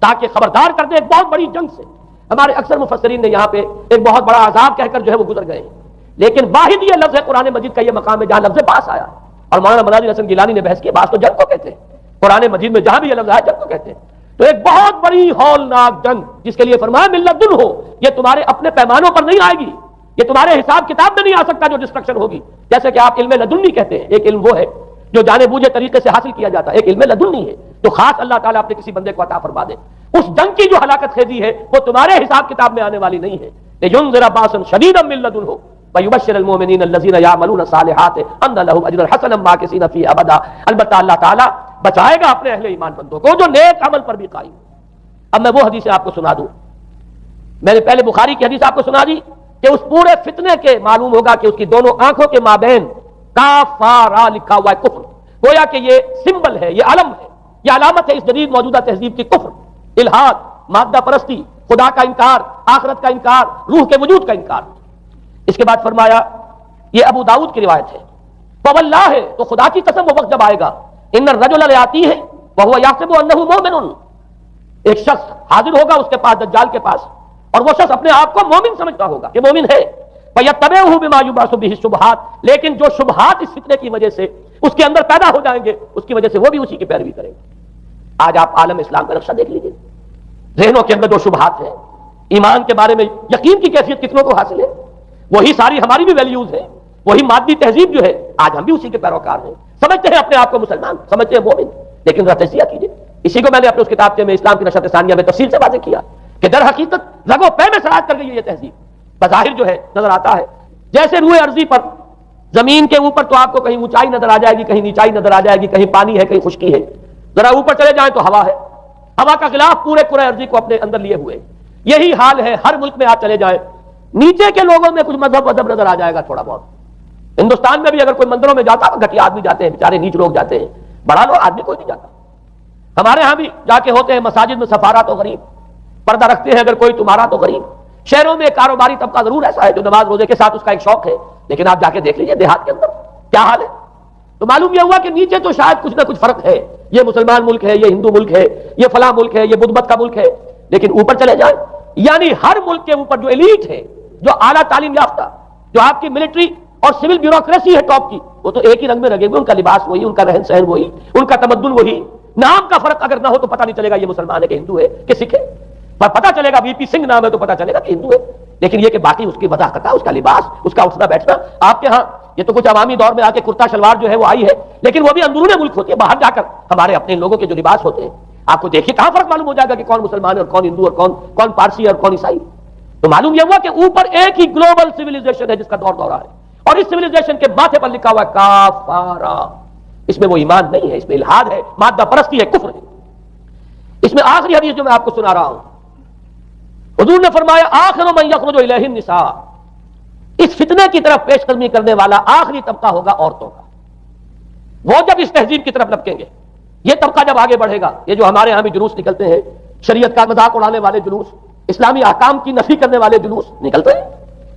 تاکہ خبردار کر دے ایک بہت بڑی جنگ سے۔ ہمارے اکثر مفسرین نے یہاں پہ ایک بہت بڑا عذاب کہہ کر جو ہے وہ گزر گئے ہیں، لیکن واحد یہ لفظ ہے قرآن مجید کا یہ مقام ہے جہاں لفظ باس آیا، اور مولانا مناظر حسن گیلانی نے بحث کی، باس تو جنگ کو کہتے ہیں، قرآن مجید میں جہاں بھی یہ لفظ آیا جنگ کو کہتے ہیں۔ تو ایک بہت بڑی ہولناک جنگ جس کے لیے فرمایا من لدن ہو، یہ تمہارے اپنے پیمانوں پر نہیں آئے گی، یہ تمہارے حساب کتاب میں نہیں آ سکتا جو ڈسٹرکشن ہوگی، جیسے کہ آپ علم لدنی کہتے ہیں، ایک علم وہ ہے جو جانے بوجھے طریقے سے حاصل کیا جاتا ہے، ایک علم لدنی ہے جو خاص اللہ تعالیٰ اپنے کسی بندے کو عطا فرما دے۔ اس جنگ کی جو ہلاکت خیزی ہے وہ تمہارے حساب کتاب میں آنے والی نہیں ہے۔ لِيُنذِرَ بَأْسًا شَدِيدًا مِّن لَّدُنْهُ وَيُبَشِّرَ الْمُؤْمِنِينَ الَّذِينَ يَعْمَلُونَ الصَّالِحَاتِ أَنَّ لَهُمْ أَجْرًا حَسَنًا مَّاكِثِينَ فِيهِ أَبَدًا، البتہ اللہ تعالیٰ بچائے گا اپنے اہل ایمان بندوں کو جو نیک عمل پر بھی قائم۔ اب میں وہ حدیث آپ کو سنا دوں، میں نے پہلے بخاری کی حدیث آپ کو سنا دی کہ اس پورے فتنے کے معلوم ہوگا کہ اس کی دونوں آنکھوں کے مابین کافارا لکھا ہوا ہے، کفر، گویا کہ یہ سمبل ہے، یہ علم ہے، یہ علامت ہے اس جدید موجودہ تہذیب کی، کفر، الحاد، مادہ پرستی، خدا کا انکار، آخرت کا انکار، روح کے وجود کا انکار۔ اس کے بعد فرمایا، یہ ابو داؤد کی روایت ہے، فواللہ ہے تو خدا کی قسم وہ وقت جب آئے گا، ان الرجل لیاتی ہے وہو یحسب انہ مومن، ایک شخص حاضر ہوگا اس کے پاس، دجال کے پاس، اور وہ شخص اپنے آپ کو مومن سمجھتا ہوگا کہ مومن ہے، فَيَتَّبِعُهُ بِمَا يُبْعَثُ بِهِ الشُّبُهَاتِ، لیکن جو شبہات اس فتنے کی وجہ سے اس کے اندر پیدا ہو جائیں گے اس کی وجہ سے وہ بھی اسی کی پیروی کریں گے۔ آج آپ عالم اسلام کا نقشہ دیکھ لیجیے، ذہنوں کے اندر جو شبہات ہیں، ایمان کے بارے میں یقین کی کیفیت کتنوں کو حاصل ہے؟ وہی ساری ہماری بھی ویلیوز ہیں، وہی مادی تہذیب جو ہے آج ہم بھی اسی کے پیروکار ہیں، سمجھتے ہیں اپنے آپ کو مسلمان، سمجھتے ہیں مومن، لیکن ذرا تجزیہ کیجیے۔ اسی کو میں نے اپنے اس کتاب میں اسلام کی نشرت ثانیہ میں تفصیل سے واضح کیا کہ در حقیقت رگ و پے میں سراج کر گئی ہے یہ تہذیب، بظاہر جو ہے نظر آتا ہے جیسے روئے ارضی پر زمین کے اوپر تو آپ کو کہیں اونچائی نظر آ جائے گی، کہیں نیچائی نظر آ جائے گی، کہیں پانی ہے کہیں خشکی ہے، ذرا اوپر چلے جائیں تو ہوا ہے، ہوا کا غلاف پورے کرۂ ارضی کو اپنے اندر لیے ہوئے۔ یہی حال ہے ہر ملک میں آپ چلے جائیں، نیچے کے لوگوں میں کچھ مذہب نظر آ جائے گا تھوڑا بہت۔ ہندوستان میں بھی اگر کوئی مندروں میں جاتا ہے گھٹیا آدمی جاتے ہیں، بیچارے نیچ لوگ جاتے ہیں، بڑا لوگ آدمی کوئی نہیں جاتا۔ ہمارے ہاں بھی جا کے ہوتے ہیں مساجد میں سفارا تو غریب، پردہ رکھتے ہیں اگر کوئی تمہارا تو غریب۔ شہروں میں کاروباری طبقہ ضرور ایسا ہے جو نماز روزے کے ساتھ اس کا ایک شوق ہے، لیکن آپ جا کے دیکھ لیجیے دیہات کے اندر کیا حال ہے۔ تو معلوم یہ ہوا کہ نیچے تو شاید کچھ نہ کچھ فرق ہے، یہ مسلمان ملک ہے، یہ ہندو ملک ہے، یہ فلاں ملک ہے، یہ بدھ مت کا ملک ہے، لیکن اوپر چلے جائیں یعنی ہر ملک کے اوپر جو ایلیٹ ہے، جو اعلیٰ تعلیم یافتہ، جو آپ کی ملٹری اور سول بیوروکریسی ہے ٹاپ کی، وہ تو ایک ہی رنگ میں رگے ہوئے، ان کا لباس وہی، ان کا رہن سہن وہی، ان کا تمدن وہی۔ نام کا فرق اگر نہ ہو تو پتہ نہیں چلے گا یہ مسلمان ہے کہ ہندو ہے کہ سکھ ہے، پر پتہ چلے گا وی پی سنگھ نام ہے تو پتہ چلے گا کہ ہندو ہے، لیکن یہ کہ باقی اس کی وضاحت، اس کا لباس، اس کا اٹھنا بیٹھنا۔ آپ کے ہاں یہ تو کچھ عوامی دور میں آ کے کرتا شلوار جو ہے وہ آئی ہے، لیکن وہ بھی اندرون ملک ہوتی ہے، باہر جا کر ہمارے اپنے لوگوں کے جو لباس ہوتے ہیں آپ کو دیکھیے کہاں فرق معلوم ہو جائے گا کہ کون مسلمان ہے اور کون ہندو اور کون پارسی ہے اور کون عیسائی۔ تو معلوم یہ ہوا کہ اوپر ایک ہی گلوبل سویلائزیشن ہے جس کا دور دورہ ہے، اور اس سویلائزیشن کے ماتھے پر لکھا ہوا ہے کافارا، اس میں وہ ایمان نہیں ہے، اس میں الحاد ہے، مادہ پرستی ہے، کفر ہے۔ اس میں آخری حدیث جو میں آپ کو سنا رہا ہوں، حضور نے فرمایا آخر من یخرج الیہ النساء، اس فتنے کی طرف پیش قدمی کرنے والا آخری طبقہ ہوگا عورتوں کا۔ وہ جب اس تہذیب کی طرف لپکیں گے، یہ طبقہ جب آگے بڑھے گا، یہ جو ہمارے ہاں بھی جلوس نکلتے ہیں، شریعت کا مذاق اڑانے والے جلوس، اسلامی احکام کی نفی کرنے والے جلوس نکلتے ہیں،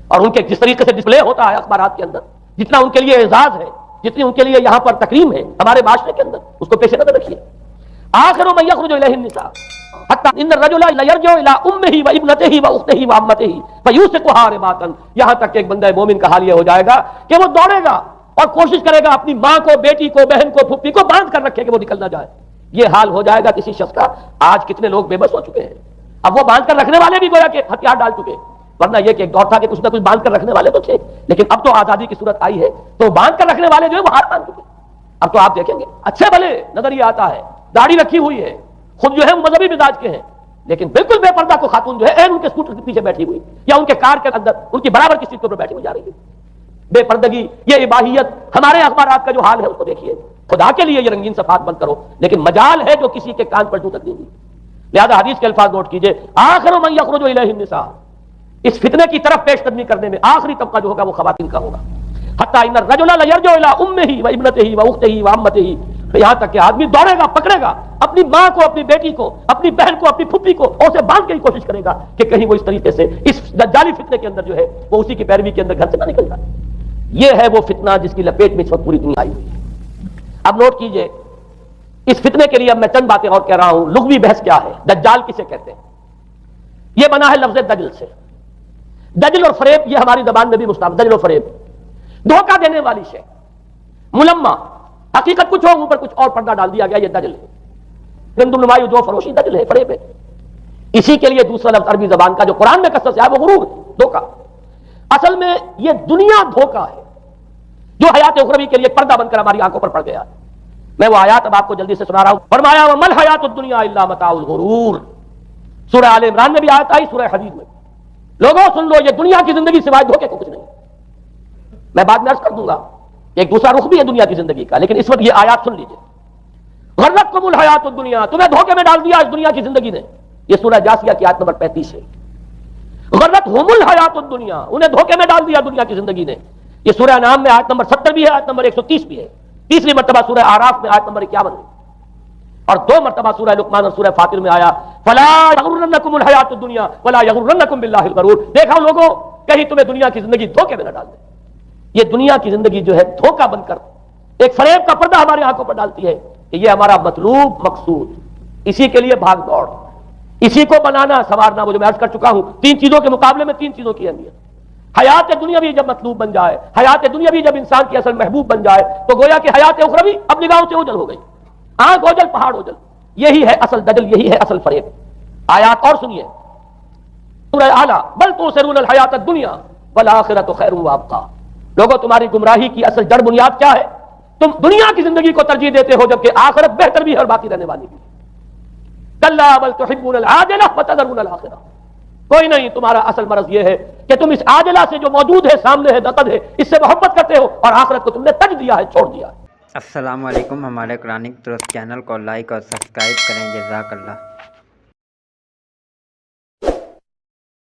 اور ان کے جس طریقے سے ڈسپلے ہوتا ہے اخبارات کے اندر، جتنا ان کے لیے اعزاز ہے، جتنی ان کے لیے یہاں پر تکریم ہے ہمارے معاشرے کے اندر، اس کو پیش نظر رکھیے۔ آخر من یخرج الیہ النساء حتی ان الرجل لیرجع الی امہ و ابنتہ و اختہ و عمتہ فیوثقها رباطا، یہاں تک کہ ایک بندہ مومن کا حال یہ ہو جائے گا کہ وہ دوڑے گا اور کوشش کرے گا اپنی ماں کو، بیٹی کو، بہن کو، پھوپھی کو باندھ کر رکھے کہ وہ نکل نہ جائے۔ یہ حال ہو جائے گا کسی شخص کا۔ آج کتنے لوگ بے بس ہو چکے ہیں، اب وہ باندھ کر رکھنے والے بھی گویا کہ ہتھیار ڈال چکے، ورنہ یہ کہ ایک دور تھا کہ کچھ نہ کچھ باندھ کر رکھنے والے تو تھے، لیکن اب تو آزادی کی صورت آئی ہے تو باندھ کر رکھنے والے جو ہے وہ ہاتھ باندھ چکے۔ اب تو آپ دیکھیں گے اچھے بھلے نظر یہ آتا ہے، داڑھی رکھی ہوئی ہے، خود جو ہے وہ مذہبی مزاج کے ہیں، لیکن بالکل بے پردہ کو خاتون جو ہے ان کے اسکوٹر کے پیچھے بیٹھی ہوئی یا ان کے کار کے اندر ان کی برابر کی سیٹ پر بیٹھی ہوئی جا رہی ہے۔ بے پردگی، یہ اباحیت، ہمارے اخبارات کا جو حال ہے اس کو دیکھیے۔ خدا کے لیے یہ رنگین صفحات بند کرو، لیکن مجال ہے جو کسی کے کان پر جو تک نہیں ہوئی۔ لہذا حدیث کے الفاظ نوٹ کیجئے، آخر من یخرج الیہ النساء، اس فتنے کی طرف پیش قدمی کرنے میں آخری طبقہ جو ہوگا وہ خواتین کا ہوگا۔ حتی ان الرجل لیرجع الی امہ و ابنتہ و اختہ و عمتہ، یہاں تک کہ آدمی دوڑے گا، پکڑے گا اپنی ماں کو، اپنی بیٹی کو، اپنی بہن کو، اپنی پھوپھی کو، اور اسے باندھ کے ہی کوشش کرے گا کہ کہیں وہ اس طریقے سے اس دجالی فتنے کے اندر جو ہے وہ اسی کی پیروی کے اندر گھر سے نہ نکل جائے۔ یہ ہے وہ فتنہ جس کی لپیٹ میں اس وقت پوری دنیا آئی ہوئی ہے۔ اب نوٹ کیجئے، اس فتنے کے لیے اب میں چند باتیں اور کہہ رہا ہوں۔ لغوی بحث کیا ہے؟ دجال کسے کہتے ہیں؟ یہ بنا ہے لفظ دجل سے۔ دجل اور فریب یہ ہماری زبان میں بھی مستعمل، دجل اور فریب، دھوکہ دینے والی شے، ملمہ، حقیقت کچھ ہو اوپر کچھ اور پردہ ڈال دیا گیا، یہ دجل ہے۔ گندم نمائی جو فروشی دجل ہے، فریب ہے۔ اسی کے لیے دوسرا لفظ عربی زبان کا جو قرآن میں کثرت سے ہے وہ غرور، دھوکہ۔ اصل میں یہ دنیا دھوکہ ہے جو حیات اخروی کے لیے پردہ بن کر ہماری آنکھوں پر پڑ گیا۔ میں وہ آیات اب آپ کو جلدی سے سنا رہا ہوں۔ فرمایا وَمَا الْحَيَاةُ الدُّنْيَا إِلَّا مَتَاعُ الْغُرُورِ، سورہ آل عمران میں بھی آیت آئی، سورہ حدید میں۔ لوگوں سن لو، یہ دنیا کی زندگی سوائے دھوکے کو کچھ نہیں۔ میں بعد میں عرض کر دوں گا ایک دوسرا رخ بھی ہے دنیا کی زندگی کا، لیکن اس وقت یہ آیات سن لیجئے۔ غرتکم الحیات الدنیا، تمہیں دھوکے میں ڈال دیا اس دنیا کی زندگی نے۔ یہ سورہ جاثیہ کی آیت نمبر 35 ہے۔ غرتہم الحیات الدنیا، انہیں دھوکے میں ڈال دیا دنیا کی زندگی نے۔ یہ سورہ انعام میں آیت نمبر 70 بھی ہے، آیت نمبر 130 بھی ہے۔ تیسری مرتبہ سورہ اعراف میں آیت نمبر 51 ہے، اور 2 مرتبہ سورہ لقمان اور سورہ فاطر میں آیا فلا یغرنکم الحیات الدنیا ولا یغرنکم باللہ الغرور۔ دیکھو لوگوں، کہیں تمہیں دنیا کی زندگی دھوکے میں نہ ڈال دے۔ یہ دنیا کی زندگی جو ہے دھوکہ بن کر ایک فریب کا پردہ ہمارے آنکھوں پر ڈالتی ہے کہ یہ ہمارا مطلوب مقصود، اسی کے لیے بھاگ دوڑ، اسی کو بنانا سنوارنا۔ وہ جو میں عرض کر چکا ہوں، 3 چیزوں کے مقابلے میں 3 چیزوں کی اہمیت۔ حیات دنیا بھی جب مطلوب بن جائے، حیات دنیا بھی جب انسان کی اصل محبوب بن جائے، تو گویا کہ حیات اخروی اب نگاہوں سے اوجل ہو گئی، آنکھ اوجل پہاڑ اوجل۔ یہی ہے اصل دجل، یہی ہے اصل فریب۔ آیات اور سنیے، سورہ اعلیٰ بل تؤثرون الحیات الدنیا والآخرۃ خیر وابقیٰ. لوگوں تمہاری گمراہی کی اصل جڑ بنیاد کیا ہے؟ تم دنیا کی زندگی کو ترجیح دیتے ہو جبکہ آخرت بہتر بھی ہے اور باقی رہنے والی بھی. کلا بل تحبون العاجلہ وتذرون الآخرہ. کوئی نہیں، تمہارا اصل مرض یہ ہے کہ تم اس عاجلہ سے جو موجود ہے، سامنے ہے، نقد ہے، اس سے محبت کرتے ہو اور آخرت کو تم نے تج دیا ہے، چھوڑ دیا ہے. السلام علیکم. ہمارے قرآنک درست چینل کو لائک اور سبسکرائب کریں. جزاک اللہ.